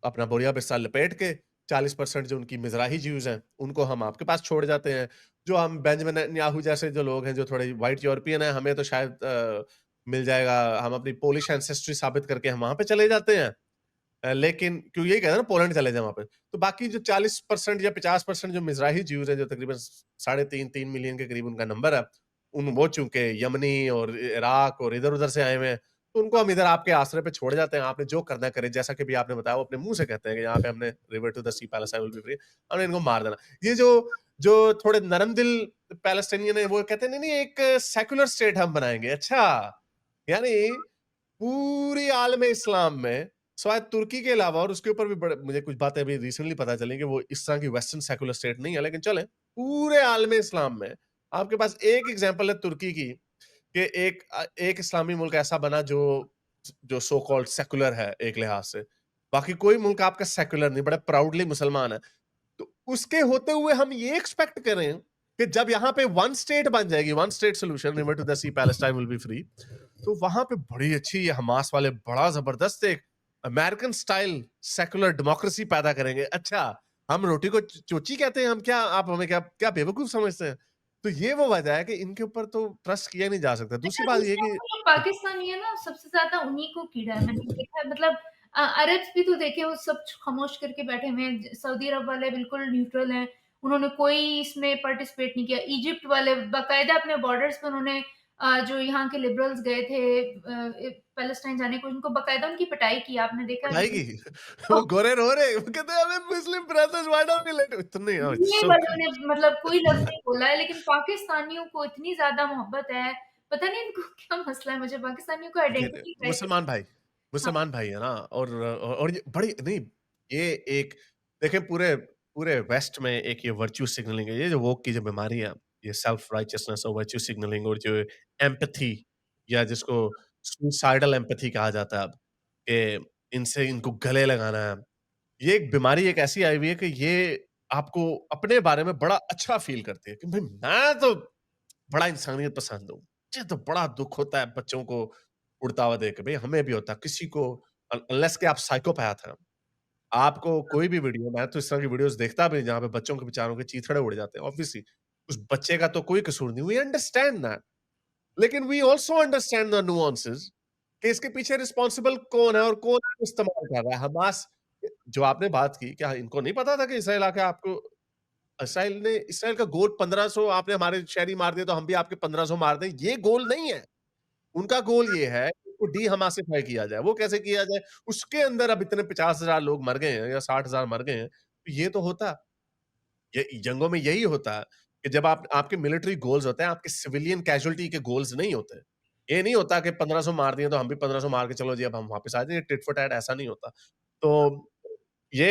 अपना बोरिया बिस्सा लपेट के 40% जो उनकी मिज़राही ज्यूज़ हैं, उनको हम आपके पास छोड़ जाते हैं. जो हम बेंजामिन नेतन्याहू जैसे जो लोग हैं, जो थोड़े व्हाइट यूरोपियन हैं, हमें तो शायद मिल जाएगा, हम अपनी पोलिश एंसेस्ट्री साबित करके हम वहाँ पे चले जाते हैं. लेकिन क्यों यही कहते हैं ना पोलैंड चले जाएँ वहाँ पे. तो बाकी जो 40% या 50% जो मिज़राही ज्यूज़ हैं, जो तकरीबन साढ़े 3 मिलियन के करीब उनका नंबर है, वो चूँकि यमनी और इराक और इधर-उधर से आए हुए हैं, तो उनको हम इधर आपके आसरे पे छोड़ जाते हैं, आपने जो करना करे. जैसा कि अभी आपने बताया, वो अपने मुँह से कहते हैं कि यहाँ पे हमने river to the sea Palestine will be free, हमने इनको मार देना. ये जो जो थोड़े नरम दिल पैलेस्टाइनियन है, वो कहते हैं नहीं, नहीं एक सेक्युलर स्टेट हम बनाएँगे. अच्छा, यानी पूरी आलम इस्लाम में शायद तुर्की के अलावा, और उसके ऊपर भी बड़े मुझे कुछ बातें अभी रिसेंटली पता चली कि वो इस तरह की वेस्टर्न सेक्युलर स्टेट नहीं है, लेकिन चलें, पूरे आलम इस्लाम में आपके पास एक एग्जांपल है तुर्की की, कि एक इस्लामी मुल्क ऐसा बना जो जो सो कॉल्ड सेक्युलर है एक लिहाज से. बाकी कोई मुल्क आपका सेक्युलर नहीं, बड़ा प्राउडली मुसलमान है. तो उसके होते हुए हम ये एक्सपेक्ट करें कि जब यहाँ पे वन स्टेट बन जाएगी, one state solution, river to the sea Palestine will be free, तो वहां पे बड़ी अच्छी ये हमास वाले बड़ा जबरदस्त एक अमेरिकन स्टाइल सेकुलर डेमोक्रेसी पैदा करेंगे. अच्छा, हम रोटी को चोची कहते हैं, हम क्या, आप हमें क्या क्या बेवकूफ समझते हैं? तो ये वो वजह है कि इनके ऊपर तो ट्रस्ट किया नहीं जा सकता. दूसरी अच्छा, बात ये दूसरा कि जो पाकिस्तानी है ना, सबसे ज़्यादा उन्हीं को कीड़ा है, मैंने देखा है। मतलब अरब्स भी तो देखे, वो सब खामोश करके बैठे हुए हैं। सऊदी अरब वाले बिल्कुल न्यूट्रल हैं, उन्होंने कोई इसमें पार्टिसिपेट नहीं किया। इजिप्ट वाले बाकायदा अपने बॉर्डर्स पे उन्होंने जो यहाँ के लिबरल्स गए थे पैलेस्टाइन जाने को, उनको बाकायदा उनकी पिटाई की, आपने देखा है पिटाई वीडियो? की। वो गोरे रो रहे, वो कहते हैं हमें Muslim brothers why don't we let इतने दुनिया सो वालों ने मतलब कोई लफ्ज़ नहीं बोला है, लेकिन पाकिस्तानियों को इतनी ज़्यादा मोहब्बत है, पता नहीं इनको क्या मसला है, मुझे पाकिस्तानियों को देखिए, आइडेंटिटी क्राइसिस। हाँ, मुसलमान भाई है ना, और ये बड़ी नहीं, ये एक देखें पूरे पूरे वेस्ट में एक ये वर्च्यू सिग्नलिंग है, ये जो वोक की जो बीमारी है, ये सेल्फ राइचियसनेस और वर्च्यू सिग्नलिंग और जो एम्पैथी या जिसको सुसाइडल एम्पैथी कहा जाता है अब, कि इनसे इनको गले लगाना है। ये एक बीमारी एक ऐसी आई हुई है कि ये आपको अपने बारे में बड़ा अच्छा फ़ील करती है कि भाई मैं तो बड़ा इंसानियत पसंद हूँ। मुझे तो बड़ा दुःख होता है बच्चों को उड़ता हुआ देख के, भई हमें भी होता है, किसी को अनलेस कि आप साइकोपैथ हैं। आपको कोई भी वीडियो मैं तो इस तरह की वीडियोज़ देखता भी नहीं जहाँ पे बच्चों के बेचारों के चीथड़े उड़ जाते हैं। ऑब्वियसली उस बच्चे का तो कोई कसूर नहीं, वी अंडरस्टैंड दैट। लेकिन we also understand the nuances कि इसके पीछे रिस्पांसिबल कौन है और कौन इस्तेमाल कर रहा है। हमास जो आपने बात की, क्या इनको नहीं पता था कि इसराइल आके आपको इसराइल का गोल 1500 आपने हमारे शहरी मार दिए तो हम भी आपके 1500 मार दें, ये गोल नहीं है। उनका गोल ये है कि उसको डी-हमासिफाई किया जाए। वो कैसे किया जाए? उसके अंदर अब इतने 50,000 लोग मर गए हैं या 60,000 मर गए हैं। तो ये तो होता ये जंगों में यही होता है कि जब आप आपके मिलिट्री गोल्स होते हैं, आपके सिविलियन कैजुअल्टी के गोल्स नहीं होते। ये नहीं होता कि 1500 मार दिए तो हम भी 1500 मार के चलो जी अब हम वापस आ जाएँ, टिट फॉर टैट ऐसा नहीं होता। तो ये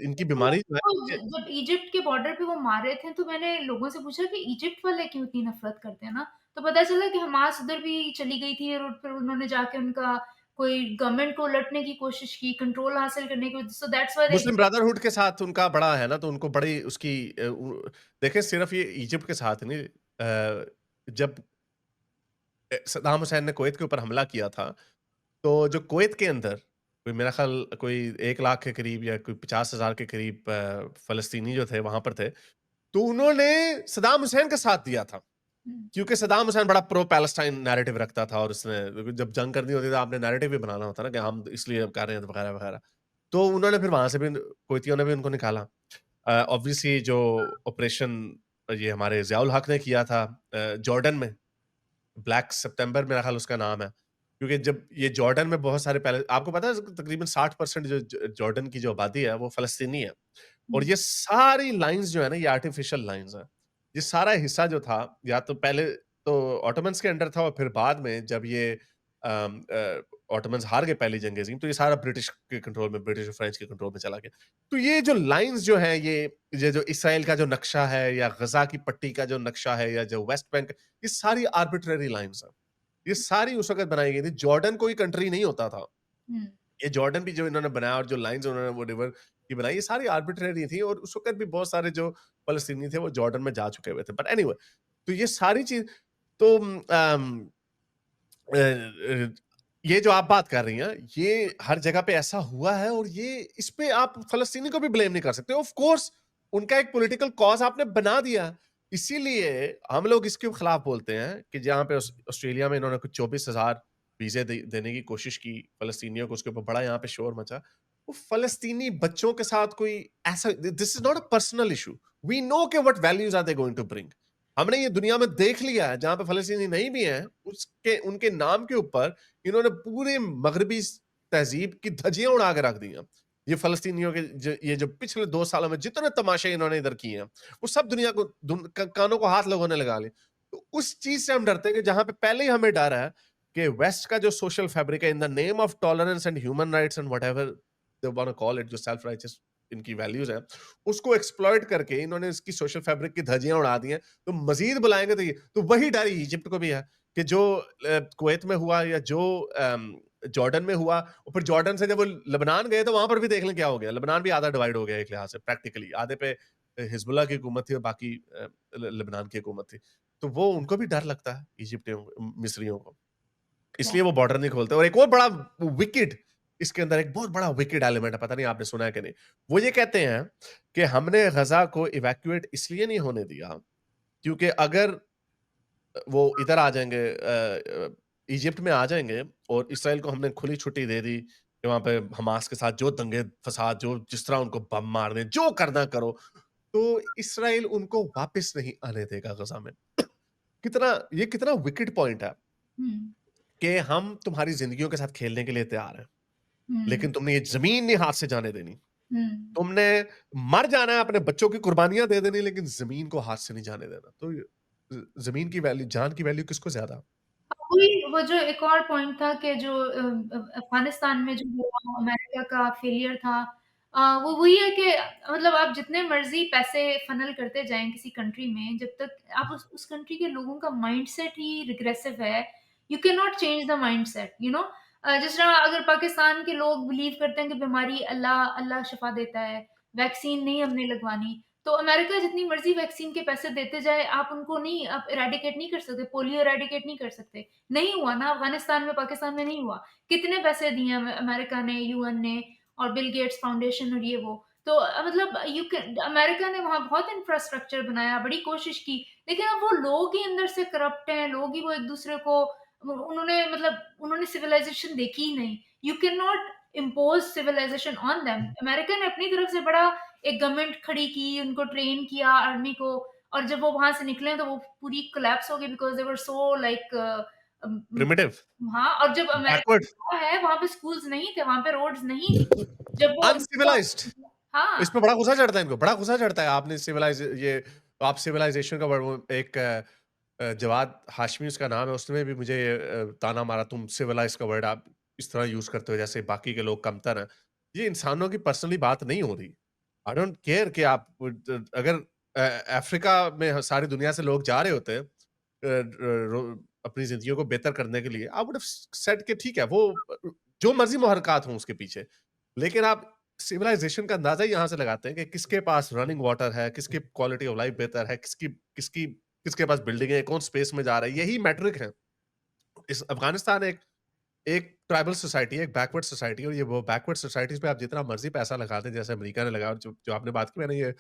इनकी तो बीमारी जो है वो ये जब इजिप्ट के बॉर्डर पे वो मार रहे थे, तो मैंने लोगों से पूछा कि इजिप्ट वाले क्यों इतनी नफ़रत करते हैं ना? तो पता चला कि हमास उधर भी चली गई थी और फिर उन्होंने जाके उनका कोई गवर्नमेंट को उलटने की कोशिश की, कंट्रोल हासिल करने की, so that's why they. Muslim brotherhood के साथ उनका बड़ा है ना, तो उनको बड़ी उसकी देखिए सिर्फ ये इजिप्ट के साथ नहीं जब सद्दाम हुसैन ने कुवैत के ऊपर हमला किया था, तो जो कुवैत के अंदर कोई मेरा ख़्याल कोई 1 लाख के करीब या कोई 50,000 के करीब फ़लस्तीनी जो थे वहाँ पर थे, तो उन्होंने सद्दाम हुसैन का साथ दिया था। हुँ, क्योंकि सद्दाम हुसैन बड़ा प्रो पैलेस्टाइन नैरेटिव रखता था और उसने जब जंग करनी होती थी तो आपने नैरेटिव भी बनाना होता है ना कि हम इसलिए कर रहे हैं वगैरह-वगैरह। तो उन्होंने फिर वहाँ से भी कुवैतियों ने भी उनको निकाला। ऑब्वियसली जो ऑपरेशन ये हमारे ज़ियाउल हक ने किया था जॉर्डन में, ब्लैक सितंबर मेरा ख़्याल उसका नाम है। क्योंकि जब ये जॉर्डन में बहुत सारे पहले आपको पता है तकरीबन 60% जो जॉर्डन की जो आबादी है वो फ़लस्तीनी है। और हुँ, ये सारी लाइन्स जो है ना ये आर्टिफ़िशियल लाइन्स हैं। ये सारा हिस्सा जो था या तो पहले तो ऑटोमन्स के अंडर था और फिर बाद में जब ये ऑटोमन्स हार गए पहली जंग अज़ीम तो ये सारा ब्रिटिश के कंट्रोल में ब्रिटिश और फ्रेंच के कंट्रोल में चला गया। तो ये जो लाइन्स जो हैं ये जो इसराइल का जो नक्शा है या ग़ज़ा की पट्टी का जो नक्शा है या जो वेस्ट बैंक ये सारी आर्बिट्रेरी लाइन्स हैं। ये सारी उस वक़्त बनाई गई थी। जॉर्डन कोई कंट्री नहीं होता था। हुँ, ये जॉर्डन भी जो इन्होंने बनाया और जो लाइन्स उन्होंने वो रिवर की बनाई, ये सारी आर्बिट्रेरी थी और उस वक़्त भी बहुत सारे जो फ़लस्तीनी थे, वो जॉर्डन में जा चुके हुए थे। बट एनीवे तो ये सारी चीज़ तो ये जो आप बात कर रही हैं, ये हर जगह पे ऐसा हुआ है और ये इस पे आप फ़लस्तीनी को भी ब्लेम नहीं कर सकते। ऑफ़ कोर्स उनका एक पॉलिटिकल कॉज़ आपने बना दिया। इसीलिए हम लोग इसके खिलाफ बोलते हैं कि जहाँ पे ऑस्ट्रेलिया में इन्होंने कुछ 24,000 वीज़े देने की कोशिश की फ़लस्तीनियों को, उसके ऊपर बड़ा यहाँ पे शोर मचा। वो फ़लस्तीनी बच्चों के साथ कोई ऐसा this is not a personal issue. We know के what values are they going to bring. हमने ये दुनिया में देख लिया है, जहाँ पे फ़लस्तीनी नहीं भी हैं, उसके उनके नाम के ऊपर इन्होंने पूरे मगरबी तहज़ीब की धज्जियाँ उड़ा के रख दी हैं। ये फ़लस्तीनियों के ये जो पिछले 2 सालों में जितने तमाशे इन्होंने इधर किए हैं, वो सब दुनिया को कानों को हाथ लोगों ने लगा लिए। तो उस चीज़ से हम डरते हैं कि जहाँ पे पहले ही हमें डर है कि वेस्ट का जो सोशल फैब्रिक है in the name of tolerance and human rights and whatever they want to call it जो सेल्फ राइचियस इनकी वैल्यूज़ हैं, उसको एक्सप्लॉइट करके इन्होंने इसकी सोशल फैब्रिक की धज्जियाँ उड़ा दी हैं। तो मज़ीद बुलाएँगे तो ये तो वही डर इजिप्ट को भी है कि जो कुवैत में हुआ या जो जॉर्डन में हुआ और फिर जॉर्डन से जब वो लेबनान गए तो वहाँ पर भी देख लें क्या हो गया। लेबनान भी आधा डिवाइड हो गया एक लिहाज से प्रैक्टिकली। आधे पे हिज़्बुल्लाह की हुकूमत थी और बाकी लेबनान की हुकूमत थी। तो वो उनको भी डर लगता है इजिप्टियों को, मिस्रियों को। इसलिए वो बॉर्डर नहीं खोलते और एक और बड़ा विकेड इसके अंदर एक बहुत बड़ा विकेड एलिमेंट है, पता नहीं आपने सुना है कि नहीं। वो ये कहते हैं कि हमने गज़ा को इवैक्यूएट इसलिए नहीं होने दिया क्योंकि अगर वो इधर आ जाएँगे इजिप्ट में आ जाएँगे और इसराइल को हमने खुली छुट्टी दे दी कि वहाँ पे हमास के साथ जो दंगे-फ़साद जो जिस तरह उनको बम मारने, जो करना करो। तो इसराइल उनको वापस नहीं आने देगा गजा में। कितना विकेड पॉइंट है हुँ, कि हम तुम्हारी जिंदगियों के साथ खेलने के लिए तैयार हैं, हुँ, लेकिन तुमने ये जमीन नहीं हाथ से जाने देनी। हुँ। तुमने मर जाना है, अपने बच्चों की कुर्बानियां दे देनी, लेकिन जमीन को हाथ से नहीं जाने देना। तो जमीन की वैल्यू, जान की वैल्यू किसको ज्यादा? वही वो जो एक और पॉइंट था कि जो अफ़गानिस्तान में जो हुआ अमेरिका का फेलियर था वो वही है कि मतलब आप जितने मर्ज़ी पैसे फ़नल करते जाएँ किसी कंट्री में, जब तक आप उस कंट्री के लोगों का माइंडसेट ही रिग्रेसिव है, you can not change the mindset, you know? जिस तरह अगर पाकिस्तान के लोग बिलीव करते हैं कि बीमारी अल्लाह अल्लाह शिफ़ा देता है, वैक्सीन नहीं हमने लगवानी, तो अमेरिका जितनी मर्ज़ी वैक्सीन के पैसे देते जाए, आप उनको नहीं आप इरेडिकेट नहीं कर सकते, पोलियो इरेडिकेट नहीं कर सकते। नहीं हुआ ना अफ़गानिस्तान में, पाकिस्तान में नहीं हुआ। कितने पैसे दिए अमेरिका ने, यूएन ने और बिल गेट्स फाउंडेशन और ये वो। तो मतलब यू कैन अमेरिका ने वहाँ बहुत इंफ्रास्ट्रक्चर बनाया, बड़ी कोशिश की, लेकिन अब वो लोग ही अंदर से करप्ट हैं, लोग ही वो एक-दूसरे को उन्होंने सिविलाइज़ेशन देखी ही नहीं। You can not impose civilisation on them. America ने अपनी तरफ से बड़ा एक गवर्नमेंट खड़ी की, उनको ट्रेन किया आर्मी को और जब वो वहाँ से निकले तो वो पूरी कोलैप्स हो गई because they were so like um, primitive, हाँ, और जब बैकवर्ड, अमेरिका है, वहाँ पे स्कूल्स नहीं थे, वहाँ पे रोड्स नहीं थी। जब वो अनसिविलाइज्ड। हाँ, इसमें बड़ा गुस्सा चढ़ता है इनको, बड़ा गुस्सा चढ़ता है। आपने आप सिविलाइजेशन का वर्ड, वो एक जवाद हाशमी उसका नाम है, उसने भी मुझे ताना मारा, तुम सिविलाइज का वर्ड आप इस तरह यूज करते हो जैसे बाकी के लोग कमतर हैं। ये इंसानों की पर्सनली बात नहीं हो रही। आई डोंट केयर कि आप अगर अफ्रीका में सारी दुनिया से लोग जा रहे होते हैं अपनी जिंदगियों को बेहतर करने के लिए, आई वुड हैव सेड कि ठीक है, वो जो मर्जी मुहरकात हों उसके पीछे, लेकिन आप सिविलाइजेशन का अंदाजा ही यहाँ से लगाते हैं कि किसके पास रनिंग वाटर है, किसकी क्वालिटी ऑफ लाइफ बेहतर है, किसकी किसकी किसके पास बिल्डिंग है, कौन स्पेस में जा रहा है, यही मैट्रिक है। इस अफगानिस्तान एक एक ट्राइबल सोसाइटी है, एक बैकवर्ड सोसाइटी है, और ये वो बैकवर्ड सोसाइटीज पे आप जितना मर्जी पैसा लगा दें, जैसे अमेरिका ने लगाया, और जो आपने बात की, मैंने ये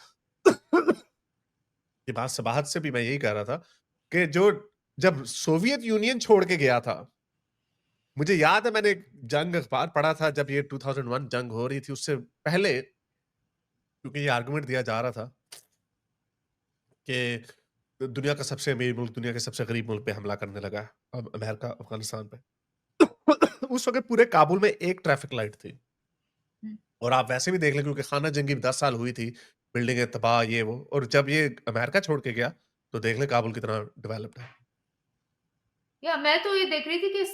ये बात सबाहत से भी मैं यही कह रहा था कि जो जब सोवियत यूनियन छोड़ के गया था, मुझे याद है मैंने एक जंग अखबार पढ़ा था जब ये 2001 जंग हो रही थी, उससे पहले, क्योंकि ये आर्गुमेंट दिया जा रहा था कि दुनिया का सबसे अमीर मुल्क दुनिया के सबसे गरीब मुल्क पे हमला करने लगा है, अब अमेरिका अफगानिस्तान पे। उस वक़्त पूरे काबुल में एक ट्रैफिक लाइट थी, हुँ। और आप वैसे भी देख लें, क्योंकि खाना जंगी 10 साल हुई थी, बिल्डिंगें तबाह ये वो, और जब ये अमेरिका छोड़ के गया, तो देख लें काबुल कितना डेवलप्ड है। या मैं तो ये देख रही थी कि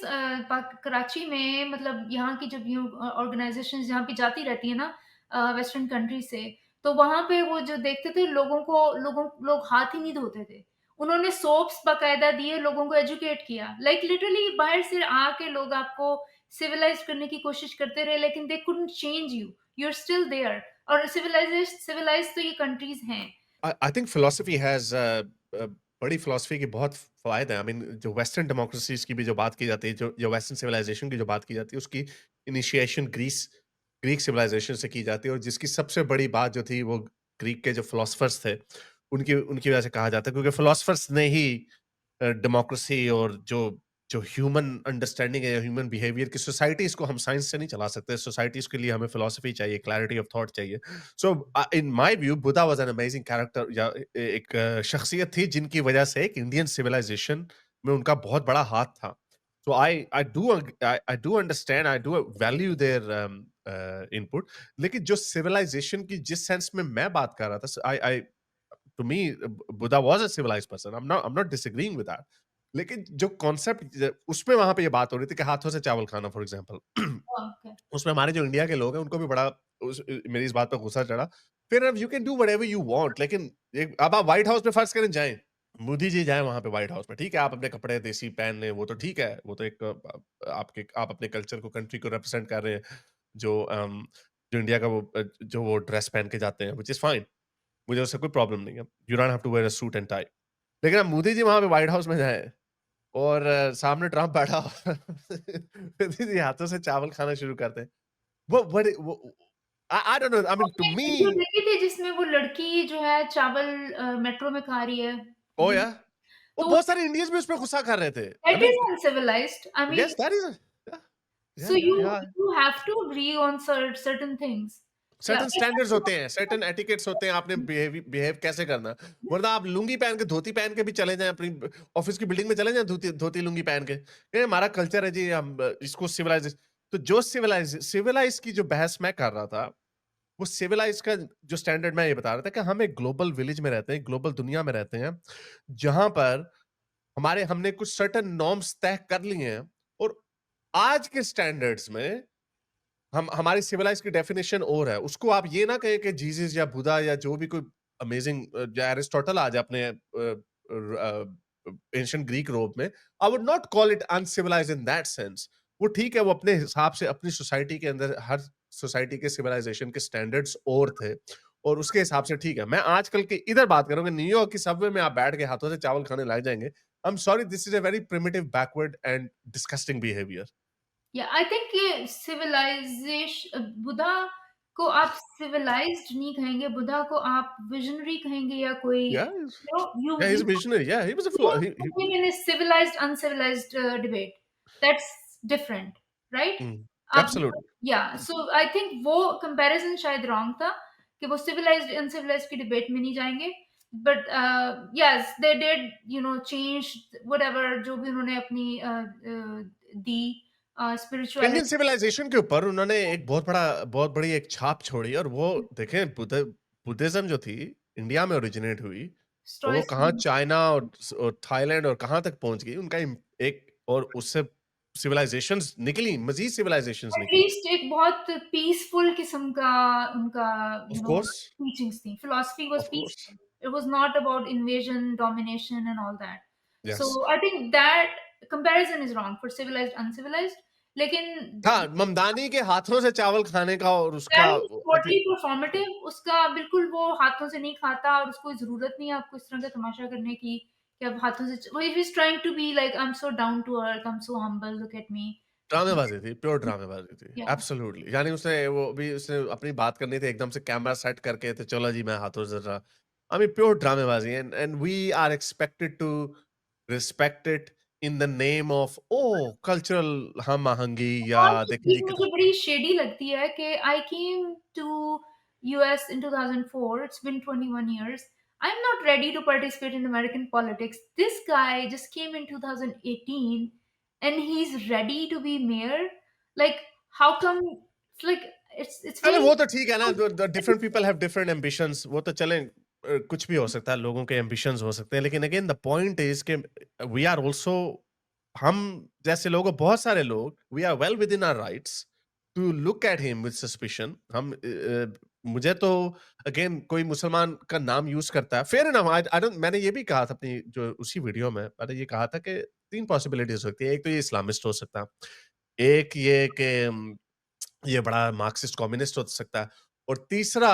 कराची में मतलब यहाँ की जब यूँ ऑर्गेनाइज़ेशंस यहाँ पे जाती रहती है ना वेस्टर्न कंट्री से, तो वहाँ पे वो जो देखते थे लोग हाथ ही नहीं धोते थे। उन्होंने सोप्स बाकायदा दिए, लोगों को एजुकेट किया। लाइक लिटरली बाहर से आके लोग आपको सिविलाइज़ करने की कोशिश करते रहे लेकिन they couldn't change you. You are still there और सिविलाइज़ तो ये कंट्रीज़ हैं। आई थिंक फिलॉसफी हैज़ बड़ी फिलॉसफी के बहुत फ़ायदे हैं। आई मीन जो वेस्टर्न डेमोक्रेसीज़ की भी जो बात की जाती है, जो वेस्टर्न सिविलाइज़ेशन की जो बात की जाती है, उसकी इनिशिएशन ग्रीक सिविलाइज़ेशन से की जाती है, और जिसकी सबसे बड़ी बात जो थी, वो ग्रीक के जो फिलॉसफर्स थे, उनकी उनकी वजह से कहा जाता है, क्योंकि फिलॉसफर्स ने ही डेमोक्रेसी और जो जो ह्यूमन अंडरस्टैंडिंग है, ह्यूमन बिहेवियर की, सोसाइटीज़ को हम साइंस से नहीं चला सकते। सोसाइटीज़ के लिए हमें फिलॉसफी चाहिए, क्लैरिटी ऑफ थॉट चाहिए। So in my view Buddha was an amazing character, या एक शख्सियत थी जिनकी वजह से एक इंडियन सिविलाइजेशन में उनका बहुत बड़ा हाथ था। So I do understand, I do value their input, लेकिन जो सिविलाइजेशन की जिस सेंस में मैं बात कर रहा था, I to me Buddha was a civilized person, I am not disagreeing with that. लेकिन जो कॉन्सेप्ट उसमें वहां पे ये बात हो रही थी कि हाथों से चावल खाना, फॉर एग्जांपल, ओके। उसमें हमारे जो इंडिया के लोग हैं उनको भी बड़ा मेरी इस बात पे गुस्सा चढ़ा। फिर अब you can do whatever you want, लेकिन अब आप व्हाइट हाउस में फर्ज करें जाएं, मोदी जी जाएं वहां पे व्हाइट हाउस में, ठीक है, आप अपने कपड़े देसी पहन लें, वो तो ठीक है, वो तो एक आपके आप अपने कल्चर को, कंट्री को रिप्रेजेंट कर रहे हैं, जो जो इंडिया का वो जो वो ड्रेस पहन के जाते हैं, विच इज फाइन, मुझे उससे कोई प्रॉब्लम नहीं है, you don't have to wear a suit and tie. लेकिन अब मोदी जी वहां पे व्हाइट हाउस में जाएं, और सामने ट्रम्प बैठा हो, मोदी जी हाथों से चावल खाना शुरू करते हैं, वो I don't know, I mean, to आपने एक me, वीडियो देखी थी जिसमें वो लड़की जो है चावल मेट्रो में खा रही है? oh yeah, वो तो बहुत सारे इंडियंस भी उसपे गुस्सा कर रहे थे। I that mean, is uncivilised I mean yes, that is, yeah, so yeah, yeah, you yeah. You have to agree on certain things या सर्टेन स्टैंडर्ड्स होते हैं, सर्टेन एटिकेट्स होते हैं, आपने बिहेव कैसे करना है। वरना आप लुंगी पहन के, धोती पहन के भी चले जाएँ, अपनी ऑफिस की बिल्डिंग में चले जाएँ धोती धोती लुंगी पहन के। ये हमारा कल्चर है जी, हम इसको सिविलाइज। तो जो सिविलाइज की जो बहस मैं कर रहा था, वो सिविलाइज का जो स्टैंडर्ड मैं ये बता रहा था कि हम एक ग्लोबल विलेज में रहते हैं, ग्लोबल दुनिया में रहते हैं, जहाँ पर हमारे हमने कुछ सर्टेन नॉर्म्स तय कर लिए हैं, और आज के स्टैंडर्ड्स में हम हमारी सिविलाइज की डेफिनेशन और है। उसको आप ये ना कहें कि जीसस या बुद्धा या जो भी कोई अमेजिंग या एरिस्टोटल आ जाए अपने एंशिएंट ग्रीक रोम में, I would not call it uncivilised in that sense. वो ठीक है, वो अपने हिसाब से अपनी सोसाइटी के अंदर, हर सोसाइटी के सिविलाइजेशन के स्टैंडर्ड्स और थे, और उसके हिसाब से ठीक है। मैं आजकल के इधर बात करूंगा, न्यूयॉर्क की सबवे में आप बैठ के हाथों से चावल खाने लग जाएंगे। I am sorry, this is a very primitive, backward and disgusting behaviour. या आई थिंक ये सिविलाइजेशन, बुद्धा को आप सिविलाइज्ड नहीं कहेंगे, बुद्धा को आप विजनरी कहेंगे, या कोई Yeah, you yeah, he's you a visionary. Yeah, he was a don't he put him in a civilized uncivilized debate. That's different, right? mm, आप absolutely. या सो आई थिंक वो कंपैरिजन शायद रॉन्ग था कि वो सिविलाइज्ड अनसिविलाइज्ड की debate में नहीं जाएंगे, but yes they did change whatever जो भी उन्होंने अपनी दी इंडियन स्पिरिचुअलिटी सिविलाइजेशन के ऊपर उन्होंने एक बहुत बड़ी एक छाप छोड़ी, और वो देखें, बुद्धिज्म जो थी, इंडिया में ओरिजिनेट हुई, और वो कहाँ स्टोइसिज्म चाइना और थाईलैंड और कहाँ तक पहुंच गई, उनका एक, और उससे सिविलाइजेशंस निकली, मजीद सिविलाइजेशंस निकली। एटलीस्ट एक बहुत पीसफुल किस्म का उनका ऑफ कोर्स, टीचिंग्स थी, philosophy was of course, peaceful, it was not about invasion, domination and all that. So yes. I think that comparison is wrong for civilized uncivilized, लेकिन हाँ, ममदानी के हाथों से चावल खाने का, और that उसका was totally performative, उसका बिल्कुल वो हाथों से नहीं खाता और उसको ज़रूरत नहीं है आपको इस तरह का तमाशा करने की कि आप हाथों से वो he was trying to be like I'm so down to earth, I'm so humble, look at me. ड्रामेबाज़ी थी, प्योर ड्रामेबाज़ी थी। Yeah. एब्सोल्यूटली, यानी उसने अपनी बात करनी थी, एकदम से कैमरा सेट करके, तो चलो जी मैं हाथों से ज़रा, आई मीन प्योर ड्रामेबाज़ी, and we are expected to respect it in the name of oh cultural हम-आहंगी, या और एक देखें चीज़ जी मुझे बड़ी शेडी लगती है कि I came to US in 2004, it's been 21 years. I'm not ready to participate in American politics. This guy just came in 2018 and he's ready to be mayor. Like, how come? It's like it's चलें, very वो तो ठीक है ना, the different people have different ambitions, वो तो चलें, कुछ भी हो सकता है, लोगों के एम्बिशंस हो सकते हैं, लेकिन अगेन द पॉइंट इज़ कि वी आर आल्सो, हम जैसे लोग, बहुत सारे लोग, we are well within our rights to look at him with suspicion. मुझे तो अगेन कोई मुसलमान का नाम यूज़ करता है, फेयर इनफ, आई डोंट, मैंने ये भी कहा था अपनी जो उसी वीडियो में, मैंने ये कहा था कि 3 पॉसिबिलिटीज़ हो सकती है। एक तो ये इस्लामिस्ट हो सकता है, एक ये कि ये बड़ा मार्क्सिस्ट कम्युनिस्ट हो सकता है, और तीसरा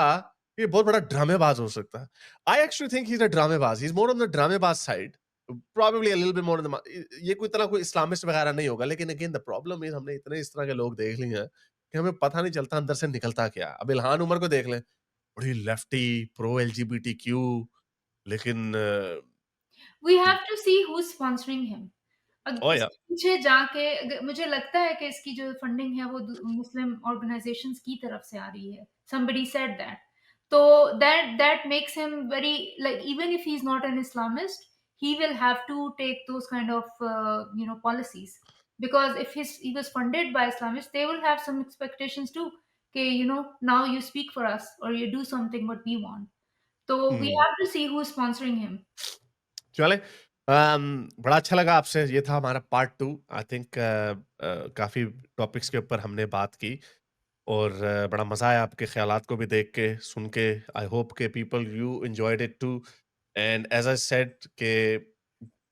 ये बहुत बड़ा ड्रामेबाज हो सकता है। I actually think he is a ड्रामेबाज, he is more on the ड्रामेबाज side, probably a little bit more on the, ये कोई इतना कोई इस्लामिस्ट वगैरह नहीं होगा, लेकिन अगेन द प्रॉब्लम इज हमने इतने इस तरह के लोग देख लिए हैं कि हमें पता नहीं चलता अंदर से निकलता क्या। अब इल्हान उमर को देख लें, बड़ी लेफ्टी, प्रो एलजीबीटीक्यू, लेकिन we have to see who's sponsoring him. ओ या इसके पीछे जाके मुझे लगता है कि इसकी जो फंडिंग है वो मुस्लिम ऑर्गेनाइजेशंस की तरफ से आ रही है, somebody said that, तो that makes him very, like, even if he's not an Islamist, he will have to take those kind of policies, because if he was funded by Islamists, they will have some expectations too, okay, now you speak for us or you do something what we want, so we have to see who's sponsoring him. चले, बड़ा अच्छा लगा आपसे, ये था हमारा part 2। I think काफ़ी topics के ऊपर हमने बात की, और बड़ा मज़ा आया आपके ख़्यालात को भी देख के, सुन के। आई होप के people you enjoyed it too, and as I said के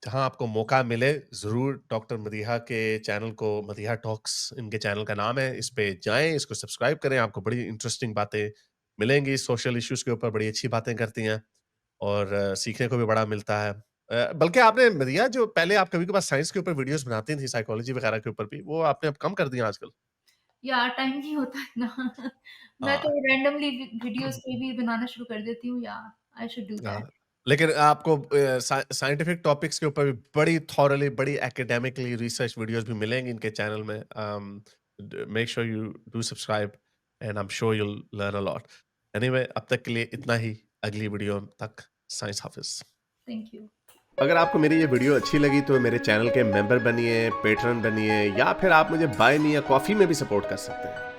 जहाँ आपको मौका मिले, ज़रूर डॉक्टर मदीहा के चैनल को, मदीहा टॉक्स इनके चैनल का नाम है, इस पे जाएँ, इसको सब्सक्राइब करें, आपको बड़ी इंटरेस्टिंग बातें मिलेंगी, सोशल इश्यूज़ के ऊपर बड़ी अच्छी बातें करती हैं, और सीखने को भी बड़ा मिलता है। बल्कि आपने मदीहा, जो पहले आप कभी-कभार साइंस के ऊपर वीडियोज़ बनाती थी, साइकोलॉजी वगैरह के ऊपर भी, वो आपने अब कम कर दिया आजकल? यार टाइम नहीं होता है ना। मैं हाँ। तो रैंडमली वीडियोस कोई भी बनाना शुरू कर देती हूँ, या आई शुड डू दैट। हाँ, लेकिन आपको साइंटिफिक टॉपिक्स के ऊपर भी बड़ी थॉरली, बड़ी एकेडमिकली रिसर्च वीडियोज़ भी मिलेंगी इनके चैनल में। Make sure you do subscribe, and I am sure you will learn a lot. Anyway, अब तक के लिए इतना ही। अगली वीडियो तक साइंस हाफिज। Thank you. अगर आपको मेरी ये वीडियो अच्छी लगी तो मेरे चैनल के मेंबर बनिए, पेट्रन बनिए, या फिर आप मुझे बाय मी या कॉफी में भी सपोर्ट कर सकते हैं।